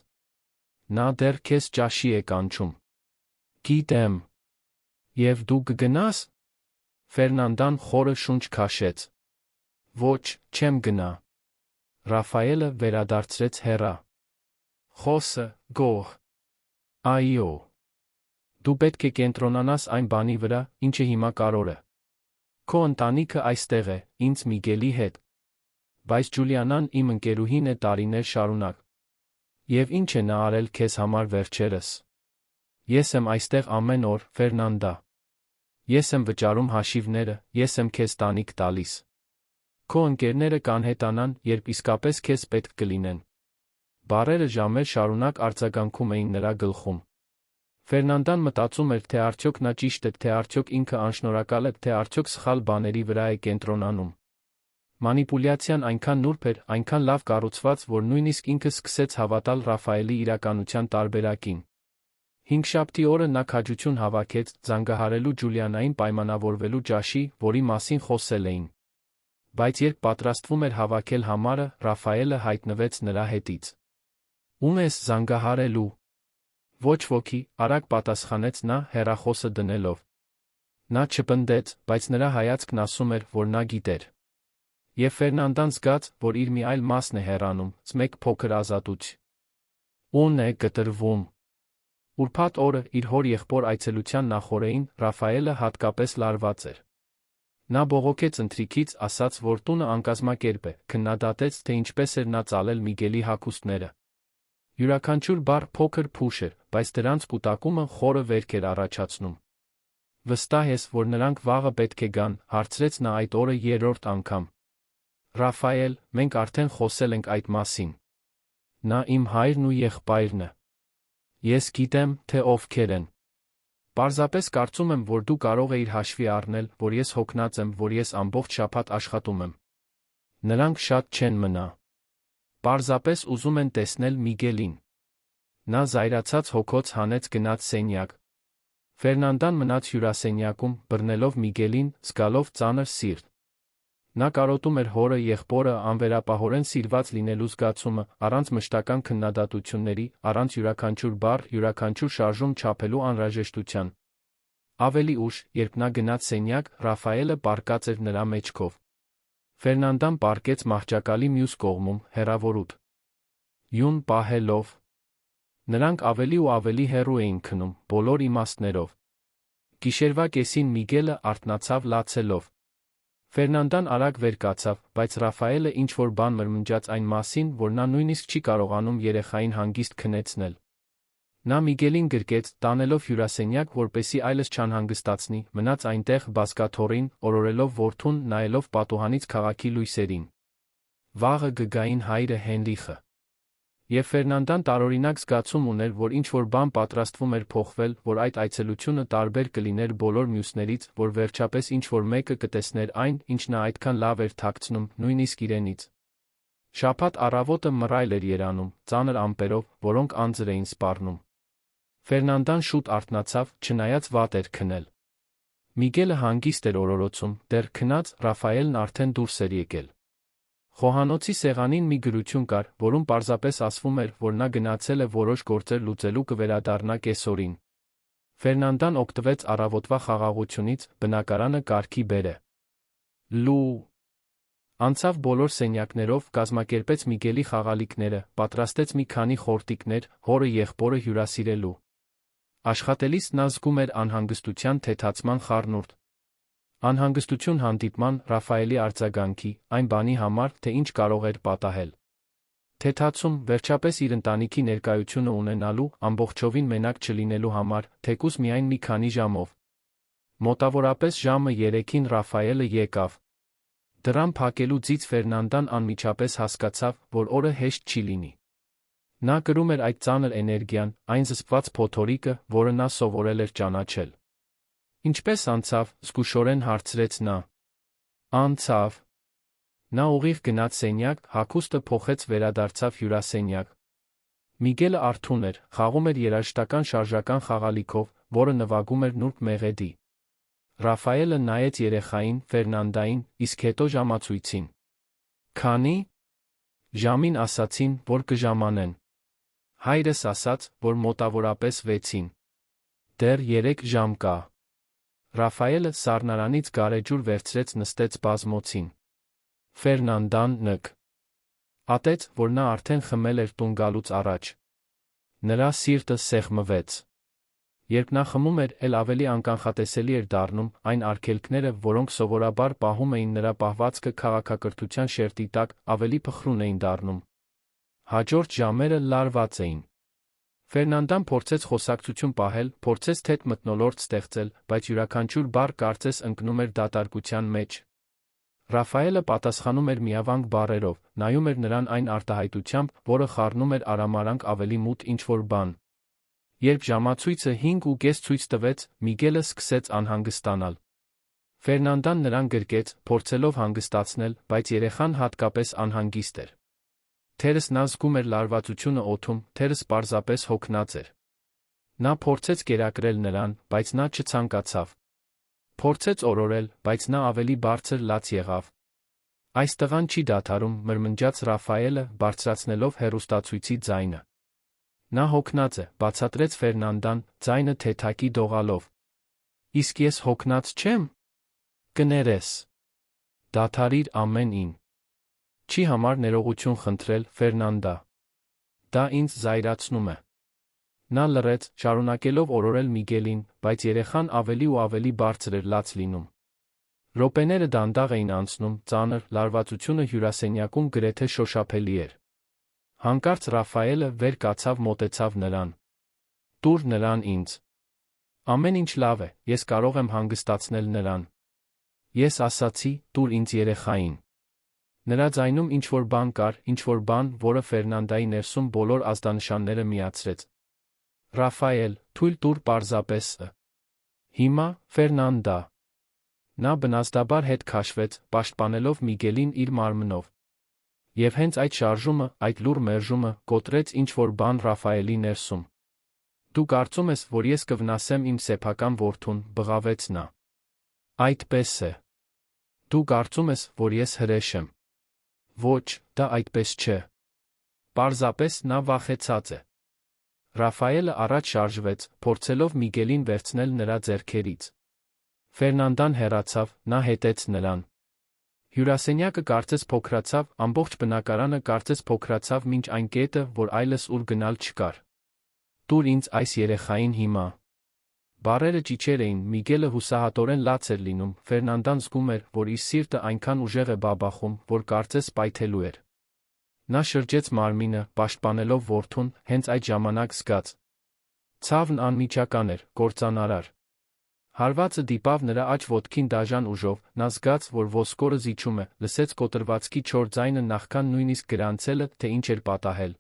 Նա դեռ քեզ ճաշի է կանչում։ Գիտեմ։ Եվ դու կգնաս։ Ֆերնանդան խորը շունչ քաշեց։ Ոչ, չեմ գնա։ Ռաֆայելը վերադարձրեց հեռա։ Խոսը, գող։ Այո։ Դու պետք է կենտրոնանաս այն բանի վրա, ինչը հիմա կարևոր է։ Քո ընտանիքը այստեղ է, ինձ Միգելի հետ։ Բայց Ջուլիանան իմ ընկերուհին է տարիներ շարունակ։ Եվ ինչ է նա արել քեզ համար վերջերս։ Ես եմ այստեղ ամեն օր, Ֆերնանդա։ Ես եմ վճարում հաշիվները, ես եմ քեզ տանիք տալիս։ Քո ընկերները կանհետանան, երբ իսկապես քեզ պետք կլինեն։ Բառերը ժամեր շարունակ արձագանքում էին նրա գլխում։ Ֆերնանդան մտածում էր, թե արդյոք նա ճիշտ է, թե արդյոք ինքը անշնորհակալ է, թե արդյոք սխալ բաների վրա է կենտրոնանում։ Մանիպուլյացիան այնքան նուրբ էր, այնքան լավ կառուցված, որ նույնիսկ ինքը սկսեց հավատալ Ռաֆայելի իրականության տարբերակին։ Հինգշաբթի օրը նա քաջություն հավաքեց, զանգահարելու Ջուլիանային պայմանավորվելու ճաշի, որի մասին խոսել էին։ Բայց երբ պատրաստվում էր հավաքել համարը, Ռաֆայելը հայտնվեց նրա հետից։ Ում ես զանգահարելու։ Ոչ ոքի, արագ պատասխանեց նա, հեռախոսը դնելով։ Նա չպնդեց, բայց նրա հայացքն ասում էր, որ նա գիտեր։ Եվ Ֆերնանդան զգաց, որ իր մի այլ մասն է հեռանում, մեկ փոքր ազատույց։ Ուն է կտրվում։ Ուրբաթ օրը, իր հոր-եղբոր այցելության նախօրեին, Ռաֆայելը հատկապես լարված էր։ Նա բողոքեց ընթրիքից, ասաց, որ տունը անկազմակերպ է, քննադատեց, թե ինչպես էր նա ծալել Միգելի հագուստները։ Յուրաքանչյուր բառ փոքր փուշ էր, բայց դրանց կուտակումը խորը վերք էր առաջացնում։ Վստահ ես, որ նրանք վաղը պետք է գան, հարցրեց նա այդ օրը երրորդ անգամ։ Ռաֆայել, մենք արդեն խոսել ենք այդ մասին։ Նա իմ հայրն ու եղբայրն է։ Ես գիտեմ, թե ովքեր են։ Պարզապես կարծում եմ, որ դու կարող էիր հաշվի առնել, որ ես հոգնած եմ, որ ես ամբողջ շաբաթ աշխատում եմ։ Նրանք շատ չեն մնա։ Պարզապես ուզում են տեսնել Միգելին։ Նա զայրացած հոգոց հանեց գնաց սենյակ։ Ֆերնանդան մնաց հյուրասենյակում, բռնելով Միգելին, զգալով ծանր սիրտ։ Նա կարոտում էր հորը եղբորը անվերապահորեն սիրված լինելու զգացումը, առանց մշտական քննադատությունների, առանց յուրաքանչյուր բառ, յուրաքանչյուր շարժում չափելու անհրաժեշտության։ Ավելի ուշ, երբ նա գնաց սենյակ, Ռաֆայելը պառկած էր նրա մեջքով։ Ֆերնանդան պառկեց մահճակալի մյուս կողմում, հեռավորուտ։ Յուն պահելով։ Նրանք ավելի ու ավելի հեռու էին քնում, բոլոր իմաստներով։ Գիշերվա կեսին Միգելը արթնացավ լացելով։ Ֆերնանդան արագ վեր կացավ, բայց Ռաֆայելը ինչ-որ բան մրմնջաց այն մասին, որ նա նույնիսկ չի կարողանում երեխային հանգիստ քնեցնել։ Նա Միգելին գրկեց, տանելով հյուրասենյակ, որպեսզի այլս չանհանգստացնի, մնաց այնտեղ բազկաթոռին, օրորելով որդուն, նայելով պատուհանից քաղաքի լույսերին։ Վաղը կգային հայրը Հենրիխը։ Եվ Ֆերնանդան տարօրինակ զգացում ուներ, որ ինչ-որ բան պատրաստվում էր փոխվել, որ այդ այցելությունը տարբեր կլիներ բոլոր մյուսներից, որ վերջապես ինչ-որ մեկը կտեսներ այն, ինչ նա այդքան լավ էր թաքցնում, նույնիսկ իրենից։ Շաբաթ առավոտը մռայլ էր երանում, ծանր ամպերով, որոնք անձր էին սպառնում։ Ֆերնանդան շուտ արթնացավ, չնայած վատ էր քնել։ Միգելը հանգիստ էր օրորոցում, դեռ քնած, Ռաֆայելն արդեն դուրս էր եկել։ Խոհանոցի սեղանին մի գրություն կար, որում պարզապես ասվում էր, որ նա գնացել է որոշ գործեր լուծելու կվերադառնա կեսօրին։ Ֆերնանդան օգտվեց առավոտվա խաղաղությունից, բնակարանը կարգի բերե։ Լու անցավ բոլոր սենյակներով, կազմակերպեց Միգելի խաղալիքները, պատրաստեց մի քանի խորտիկներ, հորը եղբորը հյուրասիրելու։ Աշխատելիս նա զգում էր անհանգստության թեթացման խառնուրդ։ Անհանգստություն հանդիպման, Ռաֆայելի արձագանքի, այն բանի համար, թե ինչ կարող էր պատահել։ Թեթացում, վերջապես իր ընտանիքի ներկայությունը ունենալու, ամբողջովին մենակ չլինելու համար, թեկուզ միայն մի քանի ժամով։ Մոտավորապես ժամը 3-ին Ռաֆայելը եկավ։ Դռան փակելուց Ֆերնանդան անմիջապես հասկացավ, որ օրը հեշտ չի լինի։ Նա կրում էր այդ ծանր էներգիան, այն զսպված փոթորիկը, որը նա սովորել էր ճանաչել։ Ինչպես անցավ, զգուշորեն հարցրեց նա։ Անցավ։ Նա ուղիղ գնաց սենյակ, հագուստը փոխեց, վերադարձավ հյուրասենյակ։ Միգելը արթուն էր, խաղում էր երաժշտական շարժական խաղալիքով, որը նվագում էր նուրբ մեղեդի։ Ռաֆայելը նայեց երեխային, Ֆերնանդային, իսկ հետո ժամացույցին։ Քանի ժամին ասացին, որ կժամանեն։ Հայրս ասաց, որ մոտավորապես 6-ին։ Դեռ 3 ժամ կա։ Ռաֆայելը սառնարանից գարեջուր վերցրեց, նստեց բազմոցին։ Ֆերնանդան նկ ատեց, որ նա արդեն խմել էր տուն գալուց առաջ։ Նրա սիրտը սեղմվեց։ Երբ նա խմում էր, էլ ավելի անկանխատեսելի էր դառնում այն արգելքները, որոնք սովորաբար պահում էին նրա պահվածքը քաղաքակրթության շերտի տակ, ավելի փխրուն էին դառնում։ Հաջորդ ժամերը լարված էին։ Ֆերնանդան փորձեց խոսակցություն պահել, փորձեց թեթ մթնոլորտ ստեղծել, բայց յուրաքանչյուր բառ կարծես ընկնում էր դատարկության մեջ։ Ռաֆայելը պատասխանում էր միավանք բառերով, նայում էր նրան այն արտահայտությամբ, որը խառնում էր արամարանք ավելի մութ ինչ-որ բան։ Երբ ժամացույցը 5:30 ցույց տվեց, Միգելը սկսեց անհանգստանալ։ Ֆերնանդան նրան գրկեց, փորձելով հանգստացնել, բայց երեխան հատկապես անհանգիստ էր։ Թերս նա զգում էր լարվածությունը օդում, թերս պարզապես հոգնած էր։ Նա փորձեց կերակրել նրան, բայց նա չցանկացավ։ Փորձեց օրորել, բայց նա ավելի բարձր լաց եղավ։ Այս տղան չի դադարում, մրմնջաց Ռաֆայելը, բարձրացնելով հեռուստացույցի ձայնը։ Նա հոգնած է, բացատրեց Ֆերնանդան, ձայնը թեթակի դողալով։ Իսկ ես հոգնած չեմ։ Կներես։ Դադարիր ամեն ինչ։ Չի համար ներողություն խնդրել, Ֆերնանդա։ Դա ինձ զայրացնում է։ Նա լռեց, շարունակելով օրորել Միգելին, բայց երեխան ավելի ու ավելի բարձր էր լաց լինում։ Րոպեները դանդաղ էին անցնում, ծանր, լարվածությունը հյուրասենյակում գրեթե շոշափելի էր։ Հանկարծ Ռաֆայելը վեր կացավ, մոտեցավ նրան։ Տուր նրան ինձ։ Ամեն ինչ լավ է, ես կարող եմ հանգստացնել նրան։ Ես ասացի, տուր ինձ երեխային։ Նրա ձայնում ինչ-որ բան կար, ինչ-որ բան, որը Ֆերնանդայի ներսում բոլոր ազդանշանները միացրեց։ Ռաֆայել, թույլ տուր պարզապես։ Հիմա, Ֆերնանդա։ Նա բնազդաբար հետ քաշվեց, պաշտպանելով Միգելին իր մարմնով։ Եվ հենց այդ շարժումը, այդ լուռ մերժումը, կոտրեց ինչ-որ բան Ռաֆայելի ներսում։ Դու կարծում ես, որ ես կվնասեմ իմ սեփական որդուն, բղավեց նա։ Այդպես է։ Դու կարծում ես, որ ես հրեշ եմ։ Ոչ, դա այդպես չէ։ Պարզապես նա վախեցած է։ Ռաֆայելը առաջ շարժվեց, փորձելով Միգելին վերցնել նրա ձեռքերից։ Ֆերնանդան հեռացավ, նա հետեց նրան։ Հյուրասենյակը կարծես փոքրացավ, ամբողջ բնակարանը կարծես փոքրացավ մինչ այն կետը, որ այլս ուր գնալ չկար։ Տուր ինձ այս երեխային հիմա։ Բառերը ճիչեր էին, Միգելը հուսահատորեն լաց էր լինում, Ֆերնանդան զգում էր, որ իր սիրտը այնքան ուժեղ է բաբախում, որ կարծես պայթելու էր։ Նա շրջեց մարմինը, պաշտպանելով որդուն, հենց այդ ժամանակ զգաց։ Ցավն անմիջական էր, կործանարար։ Հարվածը դիպավ նրա աջ ոտքին դաժան ուժով, նա զգաց, որ ոսկորը զիջում է, լսեց կոտրվածքի չոր ձայնը նախքան նույնիսկ գրանցելը, թե ինչ էր պատահել։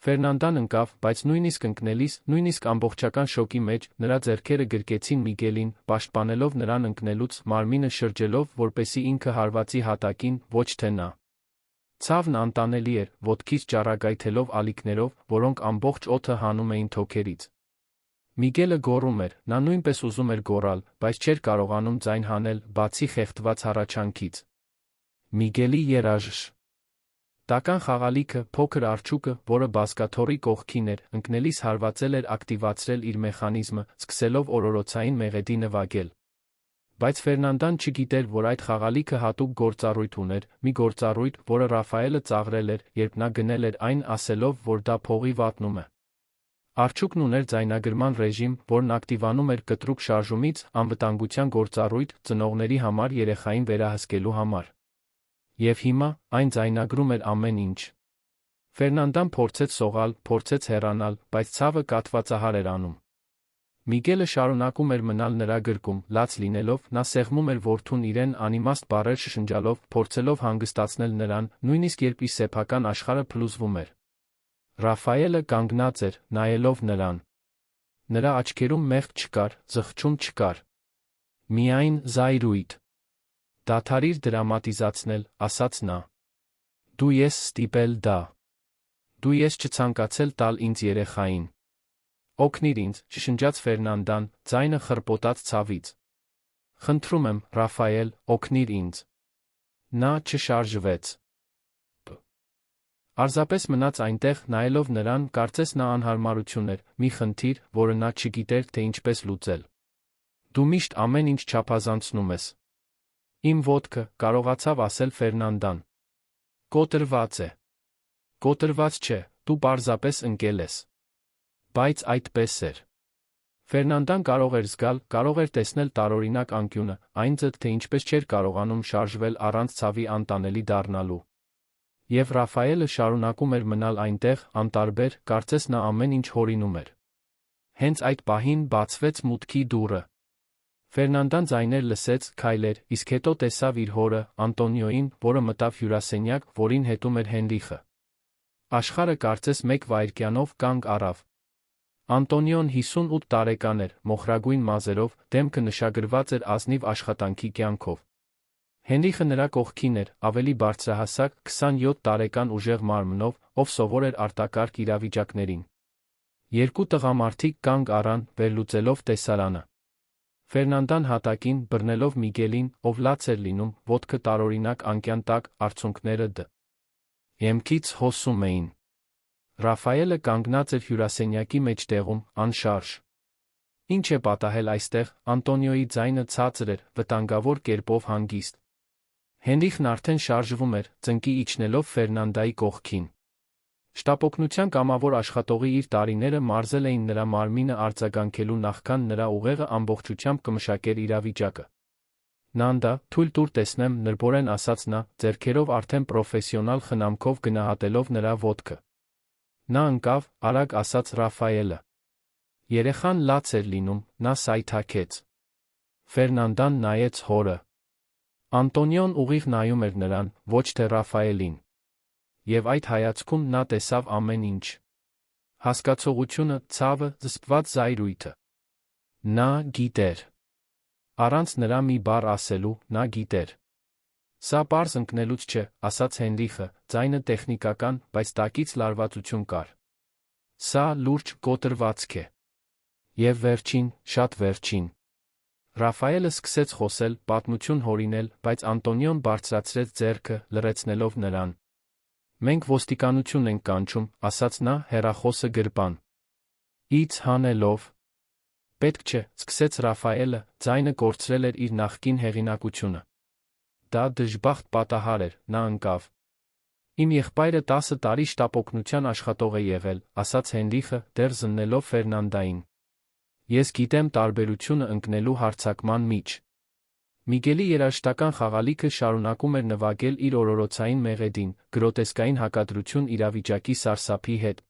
Ֆերնանդան ընկավ, բայց նույնիսկ ընկնելիս, նույնիսկ ամբողջական շոկի մեջ, նրա ձեռքերը գրկեցին Միգելին, պաշտպանելով նրան ընկնելուց, մարմինը շրջելով, որպեսզի ինքը հարվածի հատակին, ոչ թե նա։ Ցավն անտանելի էր, ոտքից ճառագայթելով ալիքներով, որոնք ամբողջ օդը հանում էին թոքերից։ Միգելը գոռում էր, նա նույնպես ուզում էր գոռալ, բայց չէր կարողանում ձայն հանել, բացի խեղդված հառաչանքից։ Միգելի երաժշ։ Տական խաղալիքը, փոքր արջուկը, որը բազկաթոռի կողքին էր, ընկնելիս հարվածել էր ակտիվացրել իր մեխանիզմը, սկսելով օրորոցային մեղեդի նվագել։ Բայց Ֆերնանդան չգիտեր, որ այդ խաղալիքը հատուկ գործառույթ ուներ, մի գործառույթ, որը Ռաֆայելը ծաղրել էր, երբ նա գնել էր այն, ասելով, որ դա փողի վատնում է։ Արջուկն ուներ ձայնագրման ռեժիմ, որն ակտիվանում էր կտրուկ շարժումից անվտանգության գործառույթ ծնողների համար երեխային վերահսկելու համար։ Եվ հիմա այն ձայնագրում էր ամեն ինչ։ Ֆերնանդան փորձեց սողալ, փորձեց հեռանալ, բայց ցավը կաթվածահար էր անում։ Միգելը շարունակում էր մնալ նրա գրկում, լաց լինելով, նա սեղմում էր որդուն իրեն անիմաստ բառեր շշնջալով, փորձելով հանգստացնել նրան, նույնիսկ երբ իր սեփական աշխարհը փլուզվում էր։ Ռաֆայելը կանգնած էր, նայելով նրան։ Նրա աչքերում մեղք չկար, զղջում չկար։ Միայն զայրույթ։ Դադարիր դրամատիզացնել, ասաց նա։ Դու ես ստիպել դա։ Դու ես չցանկացել տալ ինձ երեխային։ Օգնիր ինձ, շշնջաց Ֆերնանդան, ձայնը խռպոտած ցավից։ Խնդրում եմ, Ռաֆայել, օգնիր ինձ։ Նա չշարժվեց։ Պարզապես մնաց այնտեղ, նայելով նրան, կարծես նա անհարմարություն էր, մի խնդիր, որը նա չգիտեր, թե ինչպես լուծել։ Դու միշտ ամեն ինչ չափազանցնում ես։ Իմ ոտքը, կարողացավ ասել Ֆերնանդան։ Կոտրված է։ Կոտրված չէ, դու պարզապես ընկել ես։ Բայց այդպես էր։ Ֆերնանդան կարող էր զգալ, կարող էր տեսնել տարօրինակ անկյունը, այն ձեթ, թե ինչպես չէր կարողանում շարժվել առանց ցավի անտանելի դառնալու։ Եվ Ռաֆայելը շարունակում էր մնալ այնտեղ, անտարբեր, կարծես նա ամեն ինչ հորինում էր։ Հենց այդ պահին բացվեց մուտքի դուռը։ Ֆերնանդան ձայներ լսեց, քայլեր, իսկ հետո տեսավ իր հորը, Անտոնիոին, որը մտավ հյուրասենյակ, որին հետում էր Հենրիխը։ Աշխարհը կարծես մեկ վայրկյանով կանգ առավ։ Անտոնիոն 58 տարեկան էր, մոխրագույն մազերով, դեմքը նշագրված էր ազնիվ աշխատանքի կյանքով։ Հենրիխը նրա կողքին էր, ավելի բարձրահասակ, 27 տարեկան ուժեղ մարմնով, ով սովոր էր արտակարգ իրավիճակներին։ Երկու տղամարդիկ կանգ առան, վերլուծելով տեսարանը։ Ֆերնանդան հատակին, բռնելով Միգելին, ով լաց էր լինում, ոտքը տարօրինակ անկյան տակ, արցունքները եմքից հոսում էին։ Ռաֆայելը կանգնած էր հյուրասենյակի մեջտեղում, անշարժ։ Ինչ է պատահել այստեղ, Անտոնիոյի ձայնը ցածր էր, վտանգավոր կերպով հանգիստ։ Հենրիխն արդեն շարժվում էր, ծնկի իջնելով Ֆերնանդայի կողքին։ Շտապօգնության կամավոր աշխատողի իր տարիները մարզել էին նրա մարմինը արձագանքելու նախքան նրա ուղեղը ամբողջությամբ կմշակեր իրավիճակը։ Նանդա, թույլ տուր տեսնեմ, նրբորեն ասաց նա, ձեռքերով արդեն պրոֆեսիոնալ խնամքով գնահատելով նրա ոտքը։ Նա ընկավ, արագ ասաց Ռաֆայելը։ Երեխան լաց էր լինում, նա սայթաքեց։ Ֆերնանդան նայեց հորը։ Անտոնիոն ուղիղ նայում էր նրան, ոչ թե Ռաֆայելին։ Եվ այդ հայացքում նա տեսավ ամեն ինչ։ Հասկացողությունը, ցավը, զսպված զայրույթը։ Նա գիտեր։ Առանց նրա մի բառ ասելու, նա գիտեր։ Սա պարզ ընկնելուց չէ, ասաց Հենրիխը, ձայնը տեխնիկական, բայց տակից լարվածություն կար։ Սա լուրջ կոտրվածք է։ Եվ վերջին, շատ վերջին։ Ռաֆայելը սկսեց խոսել, պատմություն հորինել, բայց Անտոնիոն բարձրացրեց ձեռքը, լռեցնելով նրան։ Մենք ոստիկանություն ենք կանչում, ասաց նա, հեռախոսը գրպան։ Ից հանելով։ Պետք չէ, սկսեց Ռաֆայելը, ձայնը կորցրել էր իր նախկին հեղինակությունը։ Դա դժբախտ պատահար էր, նա ընկավ։ Իմ եղբայրը 10 տարի շտապօգնության աշխատող է եղել, ասաց Հենրիխը, դեռ զննելով Ֆերնանդային։ Ես գիտեմ տարբերությունը ընկնելու հարձակման միջ։ Միգելի երաժշտական խաղալիքը շարունակում էր նվագել իր օրորոցային մեղեդին, գրոտեսկային հակադրություն իրավիճակի սարսափի հետ։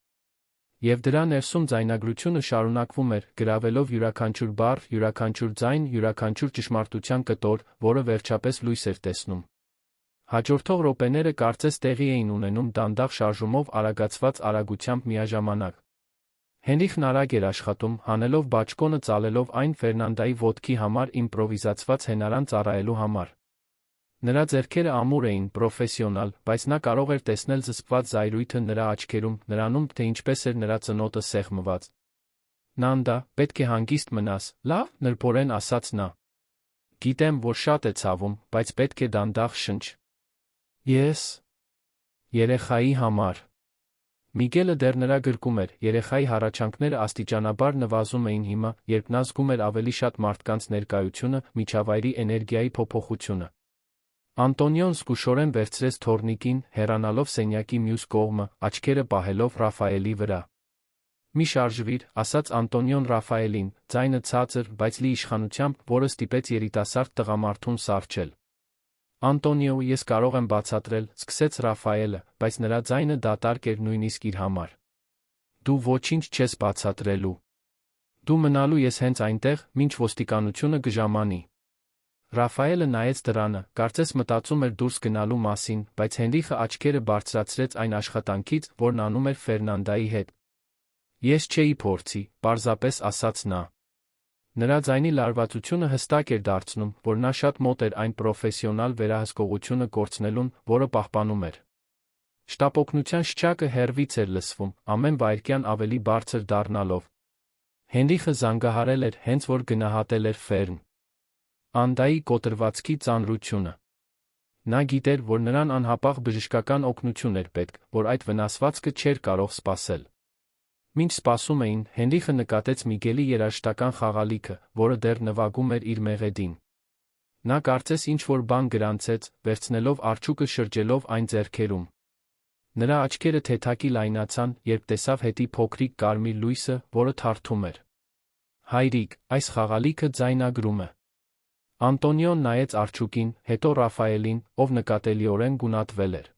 Եվ դրա ներսում ձայնագրությունը շարունակվում էր, գրավելով յուրաքանչյուր բառ, յուրաքանչյուր ձայն, յուրաքանչյուր ճշմարտության կտոր, որը վերջապես լույս էր տեսնում։ Հաջորդող րոպեները կարծես տեղի էին ունենում դանդաղ շարժումով արագացված արագությամբ միաժամանակ։ Հենրիխն արագ էր աշխատում, հանելով բաճկոնը ծալելով այն Ֆերնանդայի ոտքի համար իմպրովիզացված հենարան ծառայելու համար։ Նրա ձեռքերը ամուր էին, պրոֆեսիոնալ, բայց նա կարող էր տեսնել զսպված զայրույթը նրա աչքերում, նրանում, թե ինչպես էր նրա ծնոտը սեղմված։ Նանդա, պետք է հանգիստ մնաս, լավ, նրբորեն ասաց նա։ Գիտեմ, որ շատ է ցավում, բայց պետք է դանդաղ շնչ։ Ես երեխայի համար։ Միգելը դեռ նրա գրկում էր, երեխայի հառաչանքները աստիճանաբար նվազում էին հիմա, երբ նա զգում էր ավելի շատ մարդկանց ներկայությունը, միջավայրի էներգիայի փոփոխությունը։ Անտոնիոն զգուշորեն վերցրեց թոռնիկին, հեռանալով սենյակի մյուս կողմը, աչքերը պահելով Ռաֆայելի վրա։ Մի շարժվիր, ասաց Անտոնիոն Ռաֆայելին, ձայնը ցածր, բայց լի իշխանությամբ, որը ստիպեց երիտասարդ տղամարդուն սառչել։ Անտոնիո, ես կարող եմ բացատրել, սկսեց Ռաֆայելը, բայց նրա ձայնը դատարկ էր նույնիսկ իր համար։ Դու ոչինչ չես բացատրելու։ Դու մնալու ես հենց այնտեղ, մինչ ոստիկանությունը կժամանի։ Ռաֆայելը նայեց դռանը, կարծես մտածում էր դուրս գնալու մասին, բայց Հենրիխը աչքերը բարձրացրեց այն աշխատանքից, որն անում էր Ֆերնանդայի հետ։ Ես չէի փորձի, պարզապես ասաց նա։ Նրա ձայնի լարվածությունը հստակ էր դարձնում, որ նա շատ մոտ էր այն պրոֆեսիոնալ վերահսկողությունը կորցնելուն, որը պահպանում էր։ Շտապօգնության շչակը հեռվից էր լսվում, ամեն վայրկյան ավելի բարձր դառնալով։ Հենրիխը զանգահարել էր, հենց որ գնահատել էր Ֆերն Անդայի կոտրվածքի ծանրությունը։ Նա գիտեր, որ նրան անհապաղ բժշկական օգնություն էր պետք, որ այդ վնասվածքը չէր կարող սպասել։ Մինչ սպասում էին, Հենրիխը նկատեց Միգելի երաժշտական խաղալիքը, որը դեռ նվագում էր իր մեղեդին։ Նա կարծես ինչ-որ բան գրանցեց, վերցնելով արջուկը շրջելով այն ձեռքերում։ Նրա աչքերը թեթակի լայնացան, երբ տեսավ հետի փոքրիկ կարմիր լույսը, որը թարթում էր։ Հայրիկ, այս խաղալիքը ձայնագրում է։ Անտոնիոն նայեց արջուկին, հետո Ռաֆայելին, ով նկատելիորեն գունատվել էր։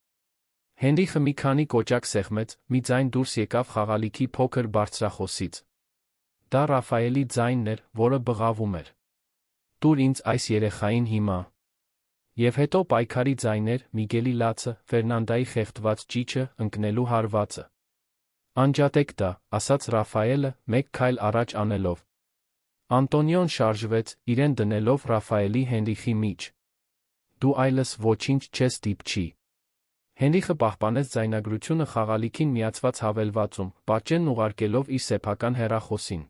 Հենրիխը մի քանի կոճակ սեղմեց, մի ձայն դուրս եկավ խաղալիքի փոքր բարձրախոսից։ Դա Ռաֆայելի ձայնն էր, որը բղավում էր։ Տուր ինձ այս երեխային հիմա։ Եվ հետո պայքարի ձայներ, Միգելի լացը, Ֆերնանդայի խեղդված ճիչը, ընկնելու հարվածը։ Անջատեք դա, ասաց Ռաֆայելը, մեկ քայլ առաջ անելով։ Անտոնիոն շարժվեց, իրեն դնելով Ռաֆայելի Հենրիխի միջ։ Դու այլս ոչինչ չես դիպչի։ Հենրիխը պահպանեց ձայնագրությունը խաղալիքին միացված հավելվածում, պատճենն ուղարկելով իր սեփական հեռախոսին։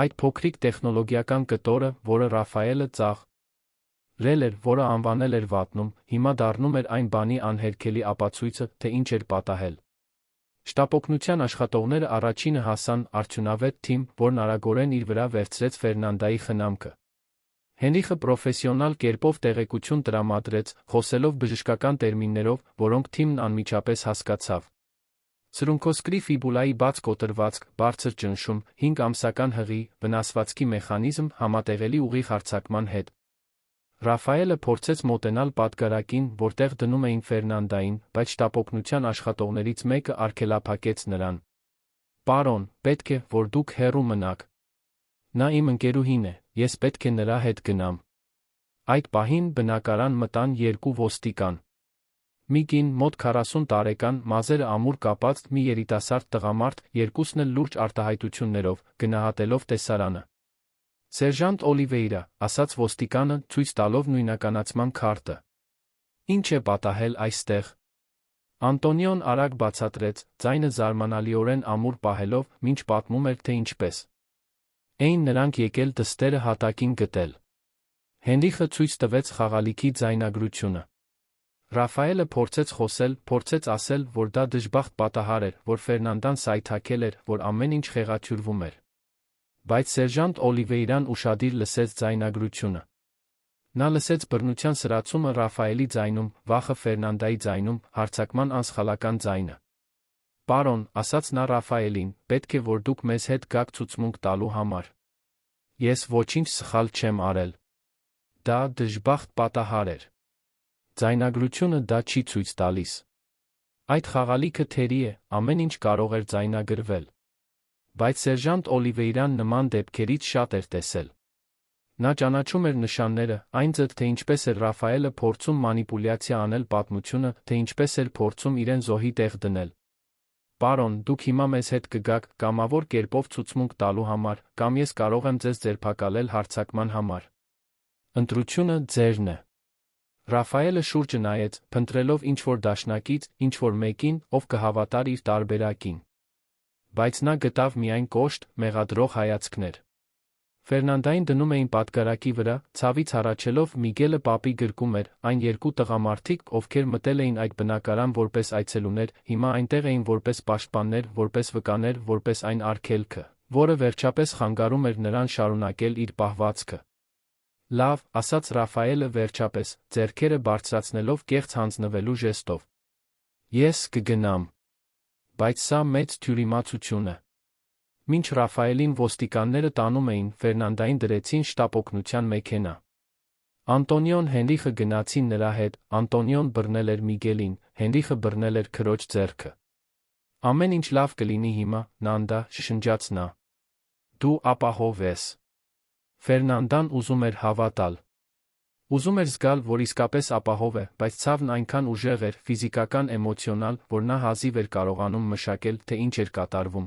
Այդ փոքրիկ տեխնոլոգիական կտորը, որը Ռաֆայելը ծաղրել էր, որը անվանել էր վատնում, հիմա դառնում էր այն բանի անհերքելի ապացույցը, թե ինչ էր պատահել։ Շտապօգնության աշխատողները առաջինը հասան, արդյունավետ թիմ, որն արագորեն իր վրա վերցրեց Ֆերնանդայի խնամքը։ Հենրիխը պրոֆեսիոնալ կերպով տեղեկություն տրամադրեց, խոսելով բժշկական տերմիններով, որոնք թիմն անմիջապես հասկացավ։ Սրունքոսկրի ֆիբուլայի բաց կոտրվածք, բարձր ճնշում, 5 ամսական հղի, վնասվածքի մեխանիզմ, համատեղելի ուղիղ հարձակման հետ։ Ռաֆայելը փորձեց մոտենալ պատգարակին, որտեղ դնում էին Ֆերնանդային, բայց շտապօգնության աշխատողներից մեկը արգելափակեց նրան։ Պարոն, պետք է, որ դուք հեռու մնաք։ Նա իմ ընկերուհին է, ես պետք է նրա հետ գնամ։ Այդ պահին բնակարան մտան 2 ոստիկան։ Մի կին, մոտ 40 տարեկան, մազերը ամուր կապած, մի երիտասարդ տղամարդ, երկուսն էլ լուրջ արտահայտություններով, գնահատելով տեսարանը։ Սերժանտ Օլիվեյրա, ասաց ոստիկանը, ցույց տալով նույնականացման քարտը։ Ինչ է պատահել այստեղ։ Անտոնիոն արագ բացատրեց, ձայնը զարմանալիորեն ամուր պահելով, մինչ պատմում էր, թե ինչպես էին նրանք եկել դստերը հատակին գտել։ Հենրիխը ցույց տվեց խաղալիքի ձայնագրությունը։ Ռաֆայելը փորձեց խոսել, փորձեց ասել, որ դա դժբախտ պատահար էր, որ Ֆերնանդան սայթաքել էր, որ ամեն ինչ խեղաթյուրվում էր։ Բայց սերժանտ Օլիվեյրան ուշադիր լսեց ձայնագրությունը։ Նա լսեց բռնության սրացումը Ռաֆայելի ձայնում, վախը Ֆերնանդայի ձայնում, հարձակման անսխալական ձայնը։ Պարոն, ասաց նա Ռաֆայելին, պետք է որ դուք մեզ հետ գաք ցուցմունք տալու համար։ Ես ոչինչ սխալ չեմ արել։ Դա դժբախտ պատահար էր։ Ձայնագրությունը դա չի ցույց տալիս։ Այդ խաղալիքը թերի է, ամեն ինչ կարող էր ձայնագրվել։ Բայց սերժանտ Օլիվեյրան նման դեպքերից շատ էր տեսել։ Նա ճանաչում էր նշանները, այն ձև, թե ինչպես էր Ռաֆայելը փորձում մանիպուլյացիա անել պատմությունը, թե ինչպես էր փորձում իրեն զոհի տեղ դնել։ Պարոն, դուք հիմա մեզ հետ կգաք, կամավոր կերպով ցուցմունք տալու համար, կամ ես կարող եմ ձեզ ձերբակալել հարձակման համար։ Ընտրությունը ձերն է։ Ռաֆայելը շուրջը նայեց, փնտրելով ինչ-որ դաշնակից, ինչ-որ մեկին, ով կհավատար իր տարբերակին։ Բայց նա գտավ միայն կոշտ, մեղադրող հայացքներ։ Ֆերնանդային դնում էին պատգարակի վրա, ցավից հառաչելով Միգելը պապի գրկում էր, այն 2 տղամարդիկ, ովքեր մտել էին այդ բնակարան որպես այցելուներ, հիմա այնտեղ էին որպես պաշտպաններ, որպես վկաներ, որպես այն արգելքը, որը վերջապես խանգարում էր նրան շարունակել իր պահվածքը։ Լավ, ասաց Ռաֆայելը վերջապես, ձեռքերը բարձրացնելով կեղծ հանձնվելու ժեստով։ Ես կգնամ։ Բայց սա մեծ թյուրիմացություն է։ Մինչ Ռաֆայելին ոստիկանները տանում էին, Ֆերնանդային դրեցին շտապ օգնության մեքենա։ Անտոնիոն Հենրիխը գնացին նրա հետ, Անտոնիոն բռնել էր Միգելին, Հենրիխը բռնել էր քրոջ ձեռքը։ Ամեն ինչ լավ կլինի հիմա, Նանդա, շշնջաց նա։ Դու ապահով ես։ Ֆերնանդան ուզում էր հավատալ։ Ուզում էր զգալ, որ իսկապես ապահով է, բայց ցավն այնքան ուժեղ էր, ֆիզիկական, էմոցիոնալ, որ նա հազիվ էր կարողանում մշակել, թե ինչ էր կատարվում։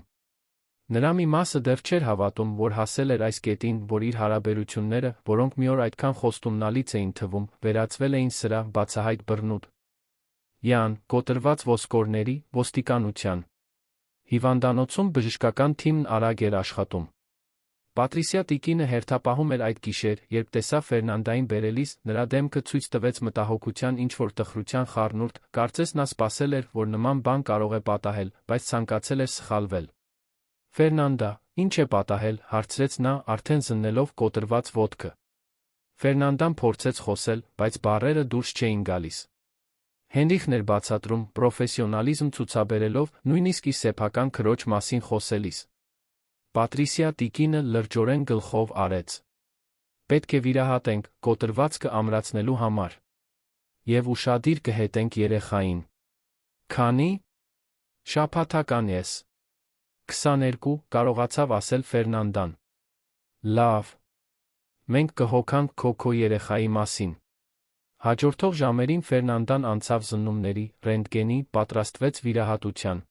Նրա մի մասը դեռ չէր հավատում, որ հասել էր այս կետին, որ իր հարաբերությունները, որոնք մի օր այդքան խոստումնալից էին թվում, վերածվել էին սրա բացահայտ բռնուտ։ Յան, կոտրված ոսկորների, ոստիկանության։ Հիվանդանոցում բժշկական թիմն արագ էր աշխատում։ Պատրիսիա տիկինը հերթապահում էր այդ գիշեր, երբ տեսավ Ֆերնանդային բերելիս, նրա դեմքը ցույց տվեց մտահոգության ինչ-որ տխրության խառնուրդ, կարծես նա սպասել էր, որ նման բան կարող է պատահել, բայց ցանկացել էր սխալվել։ Ֆերնանդա, ինչ է պատահել, հարցրեց նա, արդեն զննելով կոտրված ոտքը։ Ֆերնանդան փորձեց խոսել, բայց բառերը դուրս չէին գալիս։ Հենրիխն էր բացատրում, պրոֆեսիոնալիզմ ցուցաբերելով, նույնիսկ իր սեփական քրոջ մասին խոսելիս։ Պատրիսիա տիկինը լրջորեն գլխով արեց։ Պետք է վիրահատենք, կոտրվածքը ամրացնելու համար։ Եվ ուշադիր կհետենք երեխային։ Քանի՞։ Շաբաթական ես։ 22, կարողացավ ասել Ֆերնանդան։ Լավ։ Մենք կհոգանք քո երեխայի մասին։ Հաջորդող ժամերին Ֆերնանդան անցավ զննումների, ռենտգենի, պատրաստվեց վիրահատության։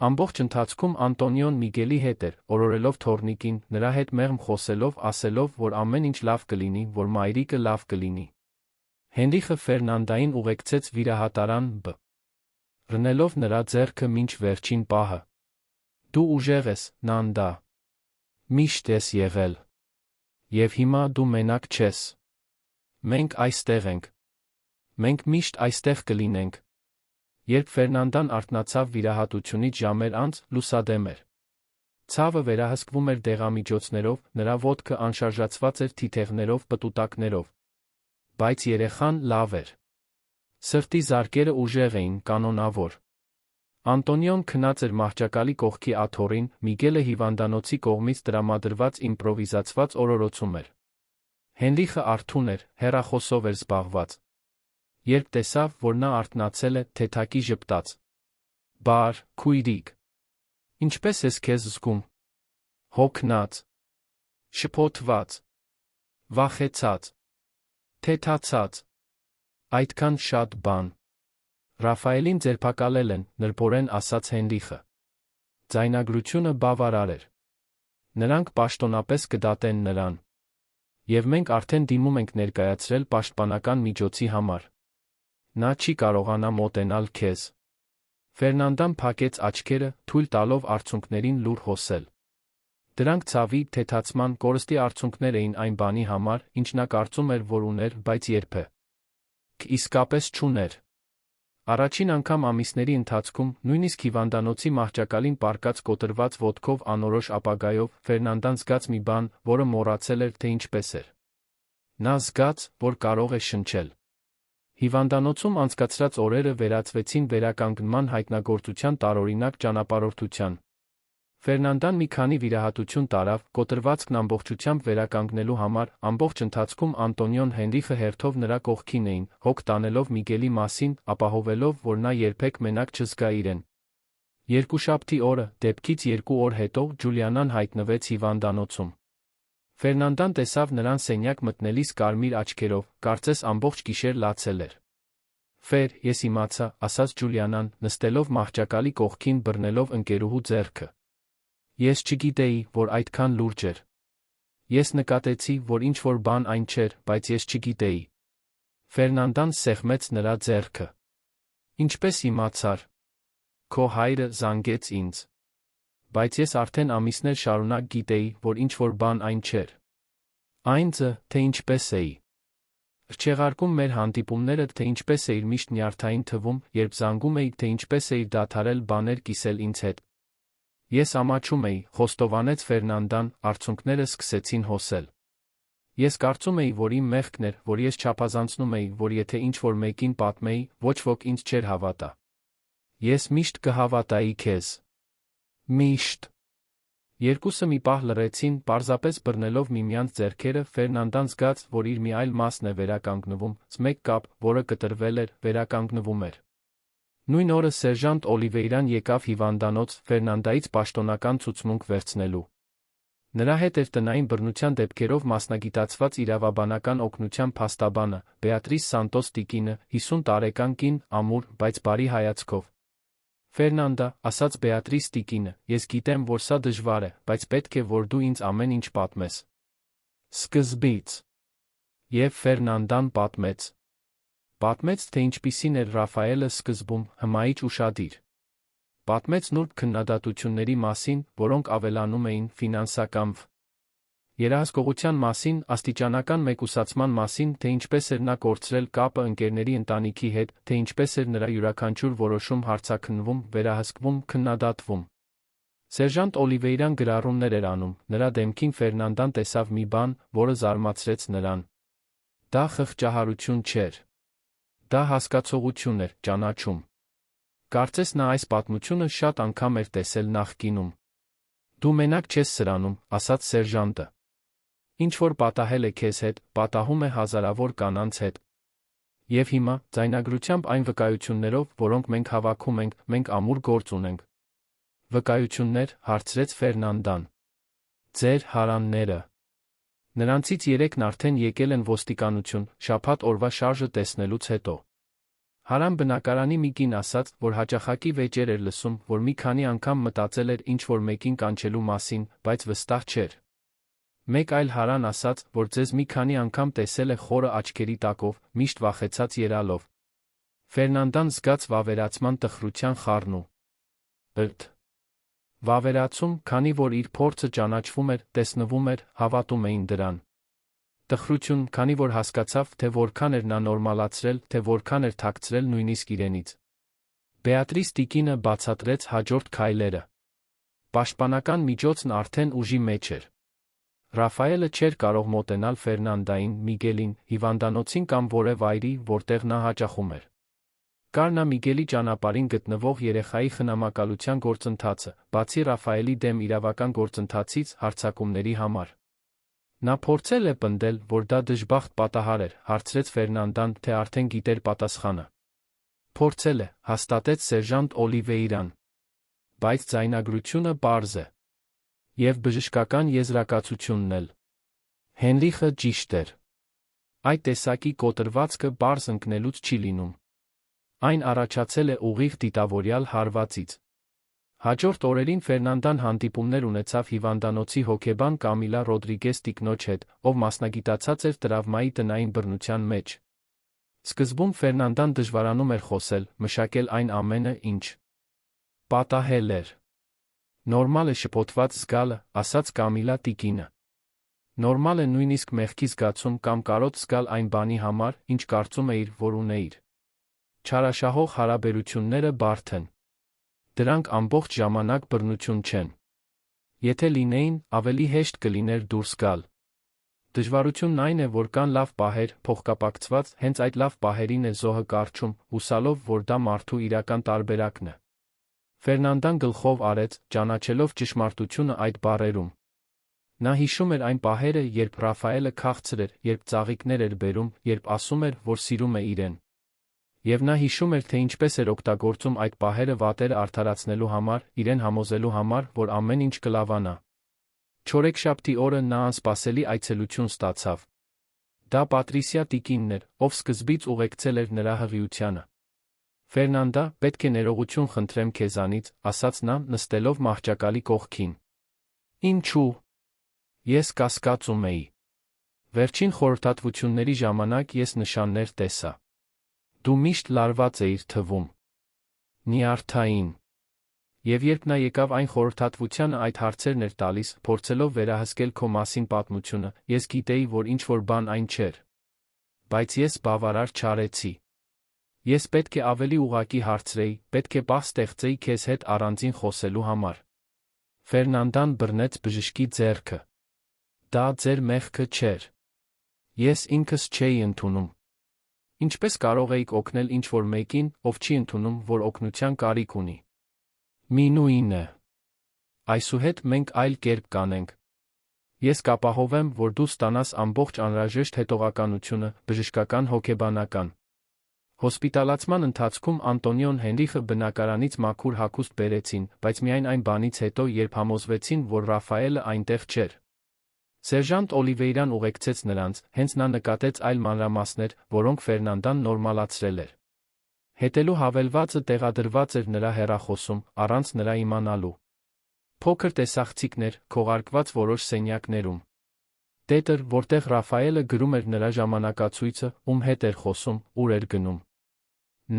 Ամբողջ ընթացքում Անտոնիոն Միգելի հետ էր, օրորելով թոռնիկին, նրա հետ մեղմ խոսելով, ասելով, որ ամեն ինչ լավ կլինի, որ մայրիկը լավ կլինի։ Հենրիխը Ֆերնանդային ուղեկցեց վիրահատարան Բ. Ռնելով նրա ձեռքը մինչ վերջին պահը։ Դու ուժեղ ես, Նանդա։ Միշտ ես եղել։ Եվ հիմա դու մենակ չես։ Մենք այստեղ ենք։ Մենք միշտ այստեղ կլինենք։ Երբ Ֆերնանդան արթնացավ վիրահատությունից ժամեր անց, լուսադեմ էր։ Ցավը վերահսկվում էր դեղամիջոցներով, նրա ոտքը անշարժացված էր թիթեղներով, պտուտակներով։ Բայց երեխան լավ էր։ Սրտի զարկերը ուժեղ էին, կանոնավոր։ Անտոնիոն քնած էր մահճակալի կողքի աթոռին, Միգելը հիվանդանոցի կողմից տրամադրված իմպրովիզացված օրորոցում էր։ Հենրիխը արթուն էր, հեռախոսով էր զբաղված։ Երբ տեսավ, որ նա արթնացել է, թեթակի ժպտաց։ Բար, քույրիկ։ Ինչպես ես քեզ զգում։ Հոգնած։ Շփոթված։ Վախեցած։ Թեթացած։ Այդքան շատ բան։ Ռաֆայելին ձերբակալել են, նրբորեն ասաց Հենրիխը։ Ձայնագրությունը բավարար էր։ Նրանք պաշտոնապես կդատեն նրան։ Եվ մենք արդեն դիմում ենք ներկայացրել պաշտպանական միջոցի համար։ Նա չի կարողանա մոտենալ քեզ։ Ֆերնանդան փակեց աչքերը, թույլ տալով արցունքներին լուր հոսել։ Դրանք ցավի, թեթացման, կորստի արցունքներ էին այն բանի համար, ինչ նա կարծում էր, որ ուներ, բայց երբեք իսկապես չուներ։ Առաջին անգամ ամիսների ընթացքում, նույնիսկ հիվանդանոցի մահճակալին պառկած կոտրված ոտքով անորոշ ապագայով, Ֆերնանդան զգաց մի բան, որը մոռացել էր, թե ինչպես էր։ Նա զգաց, որ կարող է շնչել։ Հիվանդանոցում անցկացրած օրերը վերածվեցին վերականգնման հայտնագործության տարօրինակ ճանապարհորդության։ Ֆերնանդան մի քանի վիրահատություն տարավ, կոտրվածքն ամբողջությամբ վերականգնելու համար, ամբողջ ընթացքում Անտոնիոն Հենրիխը հերթով նրա կողքին էին, հոգ տանելով Միգելի մասին, ապահովելով, որ նա երբեք մենակ չզգա իրեն։ Երկուշաբթի օրը, դեպքից 2 օր հետո, Ջուլիանան հայտնվեց հիվանդանոցում։ Ֆերնանդան տեսավ նրան սենյակ մտնելիս կարմիր աչքերով, կարծես ամբողջ գիշեր լացել էր։ Ֆեր, ես իմացա, ասաց Ջուլիանան, նստելով մահճակալի կողքին բռնելով ընկերուհու ձեռքը։ Ես չգիտեի, որ այդքան լուրջ էր։ Ես նկատեցի, որ ինչ-որ բան այն չէր, բայց ես չգիտեի։ Ֆերնանդան սեղմեց նրա ձեռքը։ Ինչպես իմացար։ Քո հայրը զանգեց ինձ։ Բայց ես արդեն ամիսներ շարունակ գիտեի, որ ինչ-որ բան այն չէր։ Այն ձ, թե ինչպես էի։ Չեղարկում մեր հանդիպումները, թե ինչպես էիր միշտ նյարդային թվում, երբ զանգում էի, թե ինչպես էիր դադարել բաներ կիսել ինձ հետ։ Ես ամաչում էի, խոստովանեց Ֆերնանդան, արցունքները սկսեցին հոսել։ Ես կարծում էի, որ իմ մեղքն էր, որ ես չափազանցնում էի, որ եթե ինչ-որ մեկին պատմեի, ոչ ոք ինձ չէր հավատա։ Ես միշտ կհավատայի քեզ։ Միշտ։ Երկուսը մի պահ լռեցին, պարզապես բռնելով միմյանց ձեռքերը, Ֆերնանդան զգաց, որ իր մի այլ մասն է վերականգնվում, մեկ կապ, որը կտրվել էր, վերականգնվում էր։ Նույն օրը սերժանտ Օլիվեյրան եկավ հիվանդանոց Ֆերնանդայից պաշտոնական ցուցմունք վերցնելու։ Նրա հետ էր տնային բռնության դեպքերով մասնագիտացված իրավաբանական օգնության փաստաբանը, Բեատրիս Սանտոս տիկինը, 50 տարեկան կին, ամուր, բայց բարի հայացքով։ Ֆերնանդա, ասաց Բեատրիս տիկինը, ես գիտեմ, որ սա դժվար է, բայց պետք է, որ դու ինձ ամեն ինչ պատմես։ Սկզբից։ Եվ Ֆերնանդան պատմեց։ Պատմեց, թե ինչպիսին էր Ռաֆայելը սկզբում, հմայիչ ուշադիր։ Պատմեց նուրբ քննադատությունների մասին, որոնք ավելանում էին ֆինանսական երահսկողության մասին, աստիճանական մեկուսացման մասին, թե ինչպես էր նա կորցրել կապը ընկերների ընտանիքի հետ, թե ինչպես էր նրա յուրաքանչյուր որոշում հարցաքննվում, վերահսկվում, քննադատվում։ Սերժանտ Օլիվեյրան գրառումներ էր անում, նրա դեմքին Ֆերնանդան տեսավ մի բան, որը զարմացրեց նրան։ Դա խղճահարություն չէր։ Դա հասկացողություն էր, ճանաչում։ Կարծես նա այս պատմությունը շատ անգամ էր տեսել նախկինում։ Դու մենակ չես սրանում, ասաց սերժանտը։ Ինչ որ պատահել է քեզ հետ, պատահում է հազարավոր կանանց հետ։ Եվ հիմա, ձայնագրությամբ այն վկայություններով, որոնք մենք հավաքում ենք, մենք ամուր գործ ունենք։ Վկայություններ, հարցրեց Ֆերնանդան։ Ձեր հարանները։ Նրանցից 3-ն արդեն եկել են ոստիկանություն, շաբաթ օրվա շարժը տեսնելուց հետո։ Հարան բնակարանի մի կին ասաց, որ հաճախակի վեճեր էր լսում, որ մի քանի անգամ մտածել էր ինչ-որ մեկին կանչելու մասին, բայց վստահ չէր։ Մեկ այլ հարան ասաց, որ ձեզ մի քանի անգամ տեսել է խորը աչքերի տակով, միշտ վախեցած երալով։ Ֆերնանդան զգաց վավերացման տխրության խառնու։ Վավերացում, քանի որ իր փորձը ճանաչվում էր, տեսնվում էր, հավատում էին դրան։ Տխրություն, քանի որ հասկացավ, թե որքան էր նա նորմալացրել, թե որքան էր թաքցրել նույնիսկ իրենից։ Բեատրիս տիկինը բացատրեց հաջորդ քայլերը։ Պաշտպանական միջոցն արդեն ուժի մեջ էր։ Ռաֆայելը չէր կարող մոտենալ Ֆերնանդային, Միգելին, հիվանդանոցին կամ որև այրի, որտեղ նա հաճախում էր։ Կար նա Միգելի ճանապարհին գտնվող երեխայի խնամակալության գործընթացը, բացի Ռաֆայելի դեմ իրավական գործընթացից, հարձակումների համար։ Նա փորձել է պնդել, որ դա դժբախտ պատահար էր, հարցրեց Ֆերնանդան, թե արդեն գիտեր պատասխանը։ Փորձել է, հաստատեց սերժանտ Օլիվեյրան։ Բայց ձայնագրությունը պարզ է։ Եվ բժշկական եզրակացությունն էլ։ Հենրիխը ճիշտ էր։ Այդ տեսակի կոտրվածքը պարզ ընկնելուց չի լինում։ Այն առաջացել է ուղիղ դիտավորյալ հարվածից։ Հաջորդ օրերին Ֆերնանդան հանդիպումներ ունեցավ հիվանդանոցի հոգեբան Կամիլա Ռոդրիգես տիկնոջ հետ, ով մասնագիտացած էր տրավմայի տնային բռնության մեջ։ Սկզբում Ֆերնանդան դժվարանում էր խոսել, մշակել այն ամենը, ինչ պատահել էր։ Նորմալ է շփոթված զգալը, ասաց Կամիլա տիկինը։ Նորմալ է նույնիսկ մեղքի զգացում կամ կարոտ զգալ այն բանի համար, ինչ կարծում էիր, որ ունեիր։ Չարաշահող հարաբերությունները բարդ են։ Դրանք ամբողջ ժամանակ բռնություն չեն։ Եթե լինեին, ավելի հեշտ կլիներ դուրս գալ։ Դժվարությունն այն է, որ կան լավ պահեր, փոխկապակցված, հենց այդ լավ պահերին է զոհը կառչում, հուսալով, որ դա մարդու իրական տարբերակն է։ Ֆերնանդան գլխով արեց, ճանաչելով ճշմարտությունը այդ բառերում։ Նա հիշում էր այն պահերը, երբ Ռաֆայելը քաղցր էր, երբ ծաղիկներ էր բերում, երբ ասում էր, որ սիրում է իրեն։ Եվ նա հիշում էր, թե ինչպես էր օգտագործում այդ պահերը վատերը արդարացնելու համար, իրեն համոզելու համար, որ ամեն ինչ կլավանա։ Չորեքշաբթի օրը նա անսպասելի այցելություն ստացավ։ Դա Պատրիսիա տիկինն էր, ով սկզբից ուղեկցել էր նրա հղիությանը։ Ֆերնանդա, պետք է ներողություն խնդրեմ քեզանից, ասաց նա, նստելով մահճակալի կողքին։ Ինչու՞։ Ես կասկածում էի։ Վերջին խորհրդատվությունների ժամանակ ես նշաններ տեսա։ Դու միշտ լարված էիր թվում։ Նյարդային։ Եվ երբ նա եկավ այն խորհրդատվությանը այդ հարցերն էր տալիս, փորձելով վերահսկել քո մասին պատմությունը, ես գիտեի, որ ինչ-որ բան այն չէր։ Բայց ես բավարար չարեցի։ Ես պետք է ավելի ուղղակի հարցրեի, պետք է պահ ստեղծեի քեզ հետ առանձին խոսելու համար։ Ֆերնանդան բռնեց բժշկի ձեռքը։ Դա ձեր մեղքը չէր։ Ես ինքս չէի ընդունում։ Ինչպես կարող էիք օգնել ինչ-որ մեկին, ով չի ընդունում, որ օգնության կարիք ունի։ Մի նույնը։ Այսուհետ մենք այլ կերպ կանենք։ Ես կապահովեմ, որ դու ստանաս ամբողջ անհրաժեշտ հետողականությունը, բժշկական հոգեբանական։ Հոսպիտալացման ընթացքում Անտոնիոն Հենրիխը բնակարանից մաքուր հագուստ բերեցին, բայց միայն այն բանից հետո, երբ համոզվեցին, որ Ռաֆայելը այնտեղ չէր։ Սերժանտ Օլիվեյրան ուղեկցեց նրանց, հենց նա նկատեց այլ մանրամասներ, որոնք Ֆերնանդան նորմալացրել էր։ Հետելու հավելվածը տեղադրված էր նրա հեռախոսում, առանց նրա իմանալու։ Փոքր տեսախցիկներ, քողարկված որոշ սենյակներում։ Տետր, որտեղ Ռաֆայելը գրում էր նրա ժամանակացույցը, ում հետ էր խոսում, ուր էր գնում։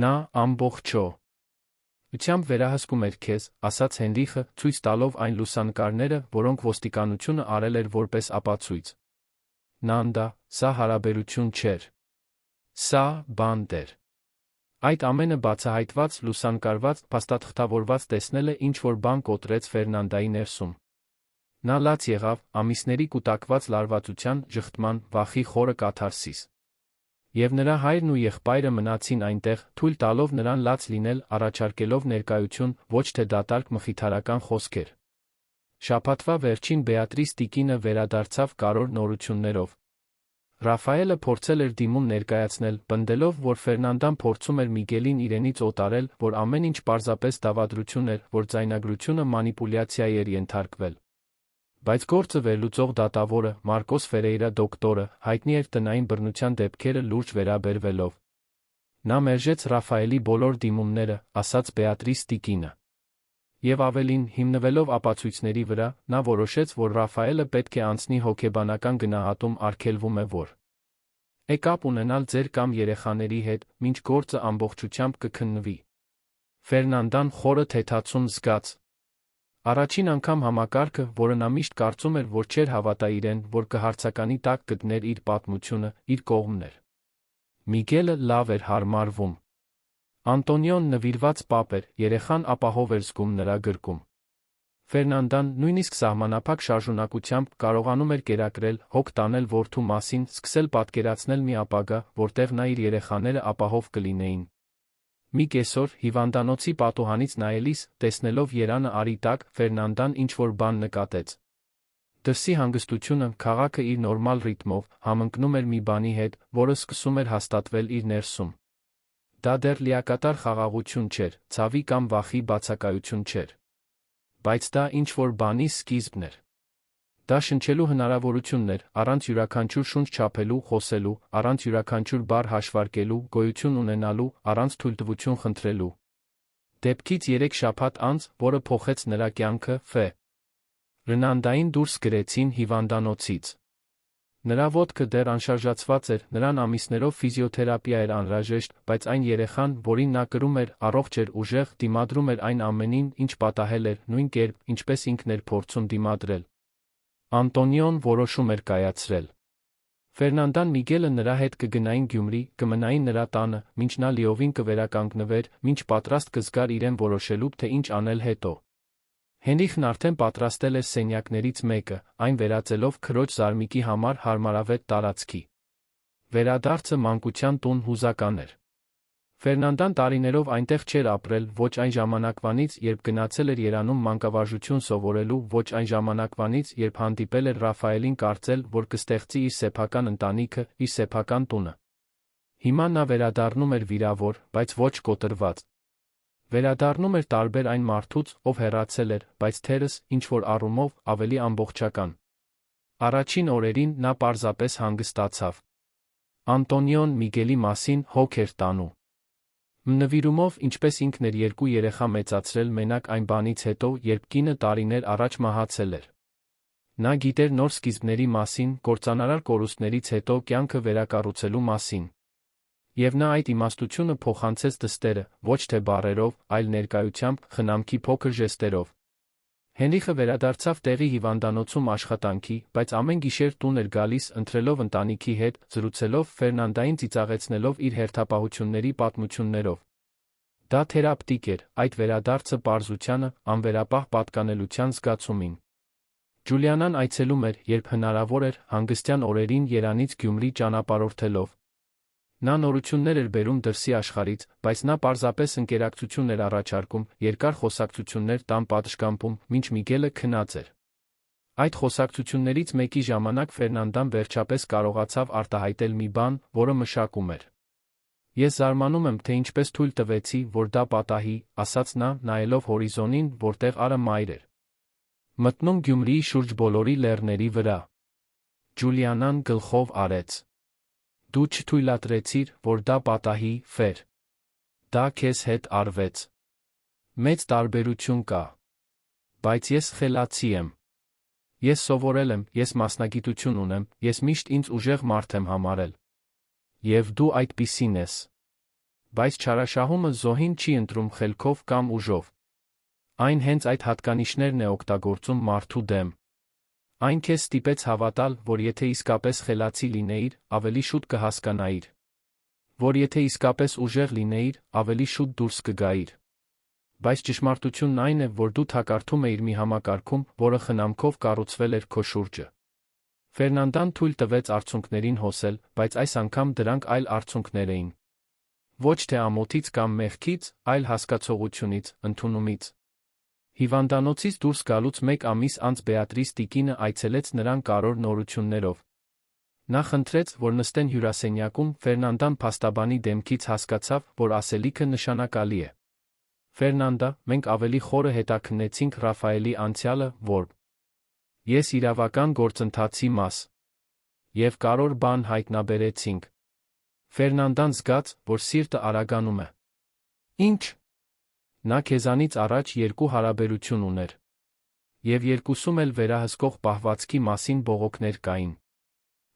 Նա ամբողջությամբ վերահսկում էր քեզ, ասաց Հենրիխը, ցույց տալով այն լուսանկարները, որոնք ոստիկանությունը արել էր որպես ապացույց։ Նանդա, սա հարաբերություն չէր։ Սա բանտ էր։ Այդ ամենը բացահայտված, լուսանկարված, փաստաթղթավորված տեսնելը ինչ-որ բան կոտրեց Ֆերնանդայի ներսում։ Նա լաց եղավ, ամիսների կուտակված լարվածության, ժխտման, վախի խորը կաթարսիս։ Եվ նրա հայրն ու եղբայրը մնացին այնտեղ, թույլ տալով նրան լաց լինել, առաջարկելով ներկայություն, ոչ թե դատարկ մխիթարական խոսքեր։ Շաբաթվա վերջին Բեատրիս տիկինը վերադարձավ կարևոր նորություններով։ Ռաֆայելը փորձել էր դիմում ներկայացնել, պնդելով, որ Ֆերնանդան փորձում էր Միգելին իրենից օտարել, որ ամեն ինչ պարզապես դավադրություն էր, որ ձայնագրությունը մանիպուլյացիայի էր ենթարկվել։ Բայց գործը վերլուծող դատավորը, Մարկոս Ֆերեյրա դոկտորը, հայտնի էր տնային բռնության դեպքերը լուրջ վերաբերվելով։ Նա մերժեց Ռաֆայելի բոլոր դիմումները, ասաց Բեատրիս տիկինը։ Եվ ավելին, հիմնվելով ապացույցների վրա, նա որոշեց, որ Ռաֆայելը պետք է անցնի հոգեբանական գնահատում, արգելվում է որ է կապ ունենալ ձեր կամ երեխաների հետ, մինչ գործը ամբողջությամբ կքննվի։ Ֆերնանդան խորը թեթացում զգաց։ Առաջին անգամ համակարգը, որը նա միշտ կարծում էր, որ չէր հավատա իրեն, որ կհարցականի տակ գտներ իր պատմությունը, իր կողմն էր։ Միգելը լավ էր հարմարվում։ Անտոնիոն նվիրված պապ էր, երեխան ապահով էր զգում նրա գրկում։ Ֆերնանդան նույնիսկ սահմանափակ շարժունակությամբ կարողանում էր կերակրել, հոգ տանել որդու մասին, սկսել պատկերացնել մի ապագա, որտեղ նա իր երեխաները ապահով կլինեին։ Մի կեսօր, հիվանդանոցի պատուհանից նայելիս, տեսնելով երանը արի տակ, Ֆերնանդան ինչ-որ բան նկատեց։ Դրսի հանգստությունը, քաղաքը իր նորմալ ռիթմով, համընկնում էր մի բանի հետ, որը սկսում էր հաստատվել իր ներսում։ Դա դեռ լիակատար խաղաղություն չէր, ցավի կամ վախի բացակայություն չէր։ Բայց դա ինչ-որ բանի սկիզբն էր։ Դա շնչելու հնարավորությունն էր, առանց յուրաքանչյուր շունչ չափելու, խոսելու, առանց յուրաքանչյուր բառ հաշվարկելու, գոյություն ունենալու, առանց թույլտվություն խնդրելու։ Դեպքից 3 շաբաթ անց, որը փոխեց նրա կյանքը, Ֆերնանդային դուրս գրեցին հիվանդանոցից։ Նրա ոտքը դեռ անշարժացված էր, նրան ամիսներով ֆիզիոթերապիա էր անհրաժեշտ, բայց այն երեխան, որին նա կրում էր, առողջ էր, ուժեղ, դիմադրում էր այն ամենին, ինչ պատահել էր, նույն կերպ, ինչպես ինքն էր փորձում դիմադրել։ Անտոնիոն որոշում էր կայացրել։ Ֆերնանդան Միգելը նրա հետ կգնային Գյումրի, կմնային նրա տանը, մինչ նա լիովին կվերականգնվեր, մինչ պատրաստ կզգար իրեն որոշելու, թե ինչ անել հետո։ Հենրիխն արդեն պատրաստել էր սենյակներից մեկը, այն վերածելով քրոջ Զարմիկի համար հարմարավետ տարածքի։ Վերադարձը մանկության տուն հուզական էր։ Ֆերնանդան տարիներով այնտեղ չէր ապրել, ոչ այն ժամանակվանից, երբ գնացել էր Երանում մանկավարժություն սովորելու, ոչ այն ժամանակվանից, երբ հանդիպել էր Ռաֆայելին կարծել, որ կստեղծի իր սեփական ընտանիքը, իր սեփական տունը։ Հիմա նա վերադառնում էր վիրավոր, բայց ոչ կոտրված։ Վերադառնում էր տարբեր այն մարդուց, ով հեռացել էր, բայց թերս, ինչ-որ առումով, ավելի ամբողջական։ Առաջին օրերին նա պարզապես հանգստացավ։ Անտոնիոն Միգելի մասին հոգ էր տանում։ Նվիրումով, ինչպես ինքն էր 2 երեխա մեծացրել մենակ այն բանից հետո, երբ կինը տարիներ առաջ մահացել էր։ Նա գիտեր նոր սկիզբների մասին, կործանարար կորուստներից հետո կյանքը վերակառուցելու մասին։ Եվ նա այդ իմաստությունը փոխանցեց դստերը, ոչ թե բառերով, այլ ներկայությամբ, խնամքի փոքր ժեստերով։ Հենրիխը վերադարձավ տեղի հիվանդանոցում աշխատանքի, բայց ամեն գիշեր տուն էր գալիս, ընթրելով ընտանիքի հետ, զրուցելով, Ֆերնանդային ծիծաղեցնելով իր հերթապահությունների պատմություններով։ Դա թերապտիկ էր, այդ վերադարձը պարզությանը, անվերապահ պատկանելության զգացումին։ Ջուլիանան այցելում էր, երբ հնարավոր էր, հանգստյան օրերին Երանից Գյումրի ճանապարհորդելով։ Նա նորություններ էր բերում դրսի աշխարհից, բայց նա պարզապես ընկերակցություն էր առաջարկում, երկար խոսակցություններ տան պատշգամբում, մինչ Միգելը քնած էր։ Այդ խոսակցություններից մեկի ժամանակ Ֆերնանդան վերջապես կարողացավ արտահայտել մի բան, որը մշակում էր։ Ես զարմանում եմ, թե ինչպես թույլ տվեցի, որ դա պատահի, ասաց նա, նայելով հորիզոնին, որտեղ արը մայր էր մտնում Գյումրիի շուրջ բոլորի լեռների վրա։ Ջուլիանան գլխով արեց։ Դու չթույլատրեցիր, որ դա պատահի, Ֆեր։ Դա քեզ հետ արվեց։ Մեծ տարբերություն կա։ Բայց ես խելացի եմ։ Ես սովորել եմ, ես մասնագիտություն ունեմ, ես միշտ ինձ ուժեղ մարդ եմ համարել։ Եվ դու այդպիսին ես։ Բայց չարաշահումը զոհին չի ընտրում խելքով կամ ուժով։ Այն հենց այդ հատկանիշներն է օգտագործում մարդու դեմ։ Այն քեզ ստիպեց հավատալ, որ եթե իսկապես խելացի լինեիր, ավելի շուտ կհասկանայիր։ Որ եթե իսկապես ուժեղ լինեիր, ավելի շուտ դուրս կգայիր։ Բայց ճշմարտությունն այն է, որ դու թակարդում էիր մի համակարգում, որը խնամքով կառուցվել էր քո շուրջը։ Ֆերնանդան թույլ տվեց արցունքներին հոսել, բայց այս անգամ դրանք այլ արցունքներ էին։ Ոչ թե ամոթից կամ մեղքից, այլ հասկացողությունից, ընդունումից։ Հիվանդանոցից դուրս գալուց մեկ ամիս անց Բեատրիս տիկինը այցելեց նրան կարևոր նորություններով։ Նա խնդրեց, որ նստեն հյուրասենյակում, Ֆերնանդան փաստաբանի դեմքից հասկացավ, որ ասելիքը նշանակալի է։ Ֆերնանդա, մենք ավելի խորը հետաքննեցինք Ռաֆայելի անցյալը, որ ես իրավական գործընթացի մաս և կարևոր բան հայտնաբերեցինք։ Ֆերնանդան զգաց, որ սիրտը արագանում է։ Ինչ։ Նա քեզանից առաջ երկու հարաբերություն ուներ։ Եվ երկուսում էլ վերահսկող պահվածքի մասին բողոքներ կային։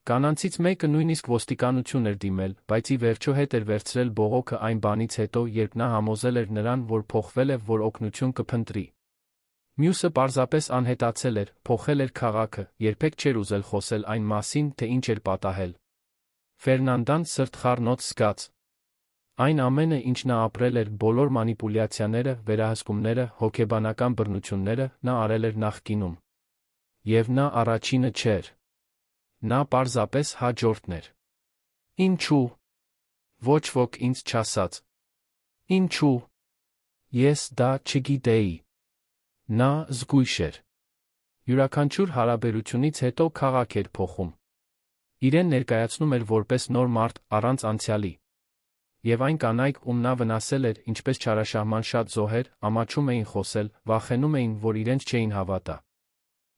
Կանանցից մեկը նույնիսկ ոստիկանություն էր դիմել, բայց ի վերջո հետ էր վերցրել բողոքը այն բանից հետո, երբ նա համոզել էր նրան, որ փոխվել է, որ օգնություն կփնտրի։ Մյուսը պարզապես անհետացել էր, փոխել էր քաղաքը, երբեք չէր ուզել խոսել այն մասին, թե ինչ էր պատահել։ Ֆերնանդան սրտխառնոց զգաց։ Այն ամենը, ինչ նա ապրել էր, բոլոր մանիպուլյացիաները, վերահսկումները, հոգեբանական բռնությունները, նա արել էր նախկինում։ Եվ նա առաջինը չէր։ Նա պարզապես հաջորդն էր։ Ինչու։ Ոչ ոք ինձ չասաց։ Ինչու։ Ես դա չգիտեի։ Նա զգույշ էր։ Յուրաքանչյուր հարաբերությունից հետո քաղաք էր փոխում։ Իրեն ներկայացնում էր որպես նոր մարդ, առանց անցյալի։ Եվ այն կանայք, ում նա վնասել էր, ինչպես չարաշահման շատ զոհեր, ամաչում էին խոսել, վախենում էին, որ իրենց չէին հավատա։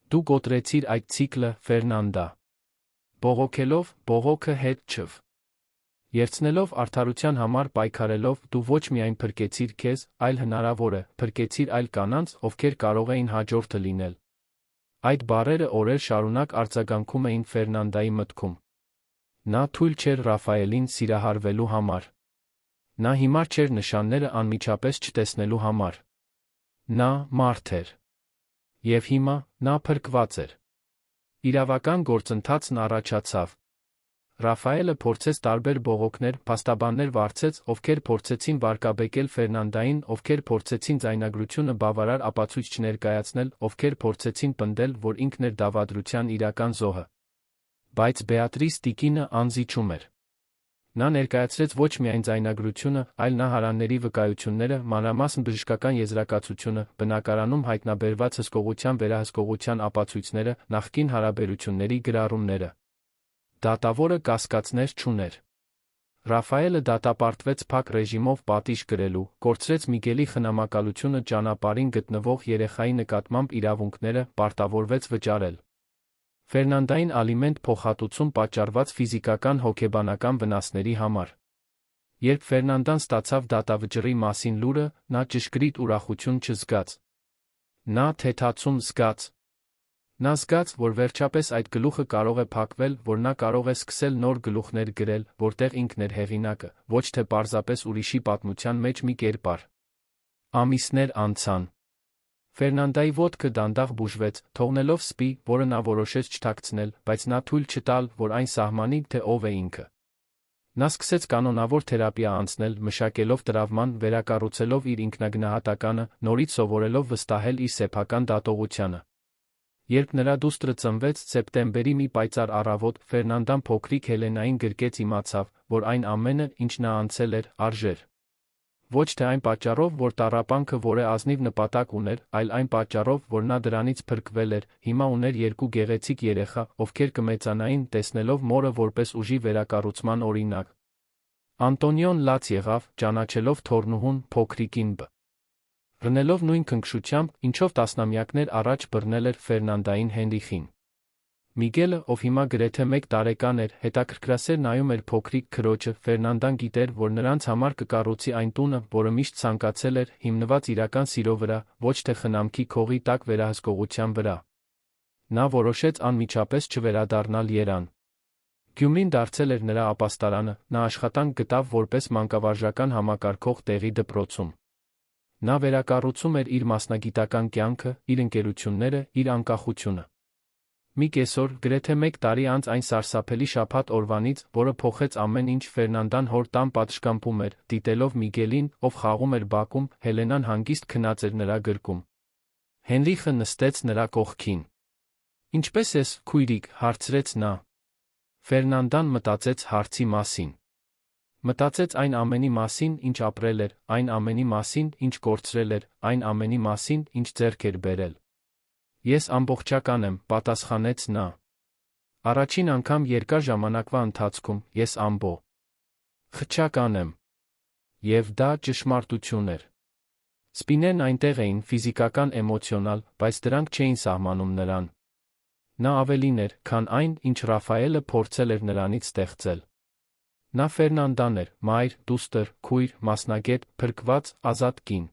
Դու կոտրեցիր այդ ցիկլը, Ֆերնանդա։ Բողոքելով, բողոքը հետ չվ։ Երցնելով արդարության համար պայքարելով, դու ոչ միայն փրկեցիր քեզ, այլ հնարավոր է, փրկեցիր այլ կանանց, ովքեր կարող էին հաջորդը լինել։ Այդ բառերը օրեր շարունակ արձագանքում էին Ֆերնանդայի մտքում։ Նա թույլ չէր Ռաֆայելին սիրահարվելու համար։ Նա հիմար չէր նշանները անմիջապես չտեսնելու համար։ Նա մարդ էր։ Եվ հիմա, նա փրկված էր։ Իրավական գործընթացն առաջացավ։ Ռաֆայելը փորձեց տարբեր բողոքներ, փաստաբաններ վարձեց, ովքեր փորձեցին վարկաբեկել Ֆերնանդային, ովքեր փորձեցին ձայնագրությունը բավարար ապացույց չներկայացնել, ովքեր փորձեցին պնդել, որ ինքն էր դավադրության իրական զոհը։ Բայց Բեատրիս տիկինը անզիջում էր։ Նա ներկայացրեց ոչ միայն ձայնագրությունը, այլ նահարանների վկայությունները, մանրամասն բժշկական եզրակացությունը, բնակարանում հայտնաբերված հսկողության վերահսկողության ապացույցները, նախկին հարաբերությունների գրառումները։ Դատավորը կասկածներ չուներ։ Ռաֆայելը դատապարտվեց փակ ռեժիմով պատիժ կրելու, կորցրեց Միգելի խնամակալությունը ճանապարհին գտնվող երեխայի նկատմամբ իրավունքները, պարտավորվեց վճարել Ֆերնանդային ալիմենտ փոխհատուցում պատճառված ֆիզիկական հոգեբանական վնասների համար։ Երբ Ֆերնանդան ստացավ դատավճռի մասին լուրը, նա ճշգրիտ ուրախություն չզգաց։ Նա թեթացում զգաց։ Նա զգաց, որ վերջապես այդ գլուխը կարող է փակվել, որ նա կարող է սկսել նոր գլուխներ գրել, որտեղ ինքն էր հեղինակը, ոչ թե պարզապես ուրիշի պատմության մեջ մի կերպար։ Ամիսներ անցան։ Ֆերնանդայի ոտքը դանդաղ բուժվեց, թողնելով սպի, որը նա որոշեց չթաքցնել, բայց նա թույլ չտալ, որ այն սահմանի, թե ով է ինքը։ Նա սկսեց կանոնավոր թերապիա անցնել, մշակելով տրավման, վերակառուցելով իր ինքնագնահատականը, նորից սովորելով վստահել իր սեփական դատողությանը։ Երբ նրա դուստրը ծնվեց սեպտեմբերի մի պայծառ առավոտ, Ֆերնանդան փոքրիկ Հելենային գրկեց իմացավ, որ այն ամենը, ինչ նա անցել էր, արժեր։ Ոչ թե այն պատճառով, որ տառապանքը որե ազնիվ նպատակ ուներ, այլ այն պատճառով, որ նա դրանից փրկվել էր, հիմա ուներ երկու գեղեցիկ երեխա, ովքեր կմեծանային, տեսնելով մորը որպես ուժի վերակառուցման օրինակ։ Անտոնիոն լաց եղավ, ճանաչելով թոռնուհուն, փոքրիկին Բ. Ռնելով նույն քնքշությամբ, ինչով տասնամյակներ առաջ բռնել էր Ֆերնանդային Հենրիխին։ Միգելը, ով հիմա գրեթե 1 տարեկան էր, հետաքրքրասեր նայում էր փոքրիկ քրոջը, Ֆերնանդան գիտեր, որ նրանց համար կկառուցի այն տունը, որը միշտ ցանկացել էր, հիմնված իրական սիրո վրա, ոչ թե խնամքի քողի տակ վերահսկողության վրա։ Նա որոշեց անմիջապես չվերադառնալ Երան։ Գյումրին դարձել էր նրա ապաստարանը, նա աշխատանք գտավ որպես մանկավարժական համակարգող տեղի դպրոցում։ Նա վերակառուցում էր իր մասնագիտական կյանքը, իր ընկերությունները, իր անկախությունը։ Մի կեսօր, գրեթե 1 տարի անց այն սարսափելի շաբաթ օրվանից, որը փոխեց ամեն ինչ, Ֆերնանդան հոր տան պատշգամբում էր, դիտելով Միգելին, ով խաղում էր բակում, Հելենան հանգիստ քնած էր նրա գրկում։ Հենրիխը նստեց նրա կողքին։ «Ինչպե՞ս ես, քույրիկ», հարցրեց նա։ Ֆերնանդան մտածեց հարցի մասին։ Մտածեց այն ամենի մասին, ինչ ապրել էր, այն ամենի մասին, ինչ կորցրել էր, այն ամենի մասին, ինչ ձեռք էր բերել։ «Ես ամբողջական եմ», պատասխանեց նա։ Առաջին անգամ երկար ժամանակվա ընթացքում, ես ամբողջական եմ։ Եվ դա ճշմարտություն էր։ Սպիներն այնտեղ էին, ֆիզիկական, էմոցիոնալ, բայց դրանք չէին սահմանում նրան։ Նա ավելին էր, քան այն, ինչ Ռաֆայելը փորձել էր նրանից ստեղծել։ Նա Ֆերնանդան էր, մայր, դուստր, քույր, մասնագետ, փրկված, ազատ կին։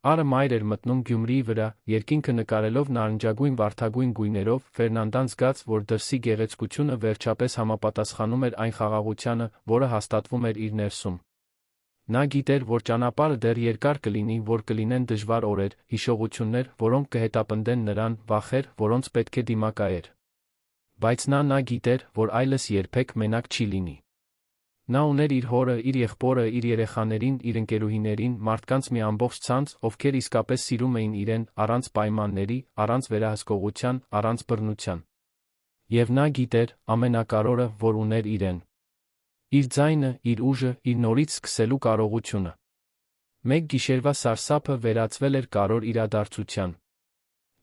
Արը մայր էր մտնում Գյումրիի վրա, երկինքը նկարելով նարնջագույն վարդագույն գույներով, Ֆերնանդան զգաց, որ դրսի գեղեցկությունը վերջապես համապատասխանում էր այն խաղաղությանը, որը հաստատվում էր իր ներսում։ Նա գիտեր, որ ճանապարհը դեռ երկար կլինի, որ կլինեն դժվար օրեր, հիշողություններ, որոնք կհետապնդեն նրան, վախեր, որոնց պետք է դիմակայեր։ Բայց նա գիտեր, որ այլս երբեք մենակ չի լինի։ Նա ուներ իր հորը, իր եղբորը, իր երեխաներին, իր ընկերուհիներին, մարդկանց մի ամբողջ ցանց, ովքեր իսկապես սիրում էին իրեն, առանց պայմանների, առանց վերահսկողության, առանց բռնության։ Եվ նա գիտեր, ամենակարևորը, որ ուներ իրեն։ Իր ձայնը, իր ուժը, իր նորից սկսելու կարողությունը։ Մեկ գիշերվա սարսափը վերածվել էր կարևոր իրադարձության։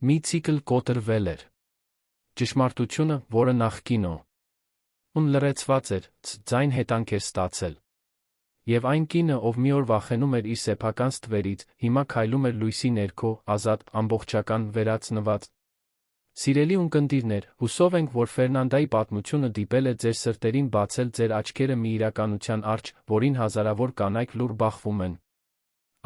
Մի ցիկլ կոտրվել էր։ Ճշմարտությունը, որը նախկինո ուն լրացված էր, ձայն հետանք էր ստացել։ Եվ այն կինը, ով մի օր վախենում էր իր սեփական ստվերից, հիմա քայլում էր լույսի ներքո, ազատ, ամբողջական, վերացնված։ Սիրելի ունկնդիրներ, հուսով ենք, որ Ֆերնանդայի պատմությունը դիպել է ձեր սրտերին բացել ձեր աչքերը մի իրականության առջ, որին հազարավոր կանայք լուռ բախվում են։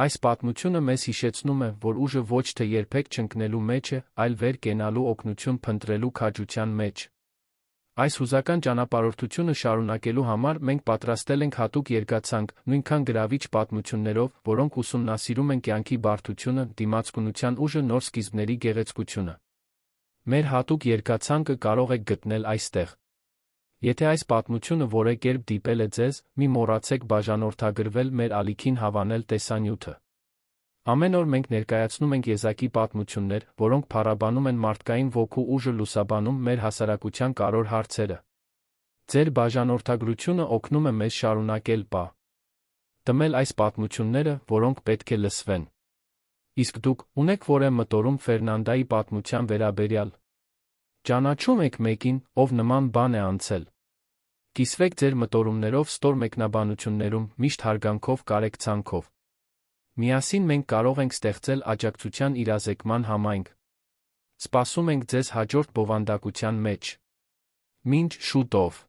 Այս պատմությունը մեզ հիշեցնում է, որ ուժը ոչ թե երբեք չընկնելու մեջ է, այլ վեր կենալու օգնություն փնտրելու քաջության մեջ։ Այս հուզական ճանապարհորդությունը շարունակելու համար մենք պատրաստել ենք հատուկ երգացանք, նույնքան գրավիչ պատմություններով, որոնք ուսումնասիրում են կյանքի բարդությունը, դիմացկունության ուժը, նոր սկիզբների գեղեցկությունը։ Մեր հատուկ երգացանկը կարող եք գտնել այստեղ։ Եթե այս պատմությունը որևէ կերպ դիպել է ձեզ, մի մոռացեք բաժանորդագրվել մեր ալիքին հավանել տեսանյութը։ Ամեն օր մենք ներկայացնում ենք եզակի պատմություններ, որոնք փառաբանում են մարդկային ոգու ուժը, լուսաբանում մեր հասարակության կարևոր հարցերը։ Ձեր բաժանորդագրությունը օգնում է մեզ շարունակել դմել այս պատմությունները, որոնք պետք է լսվեն։ Իսկ դուք ունեք որևէ մտորում Ֆերնանդայի պատմության վերաբերյալ։ Ճանաչում եք մեկին, ով նման բան է անցել։ Կիսվեք ձեր մտորումներով ստոր մեկնաբանություններում, միշտ հարգանքով, կարեկցանքով։ Միասին մենք կարող ենք ստեղծել աջակցության իրազեկման համայնք։ Սպասում ենք ձեզ հաջորդ բովանդակության մեջ։ Մինչ շուտով։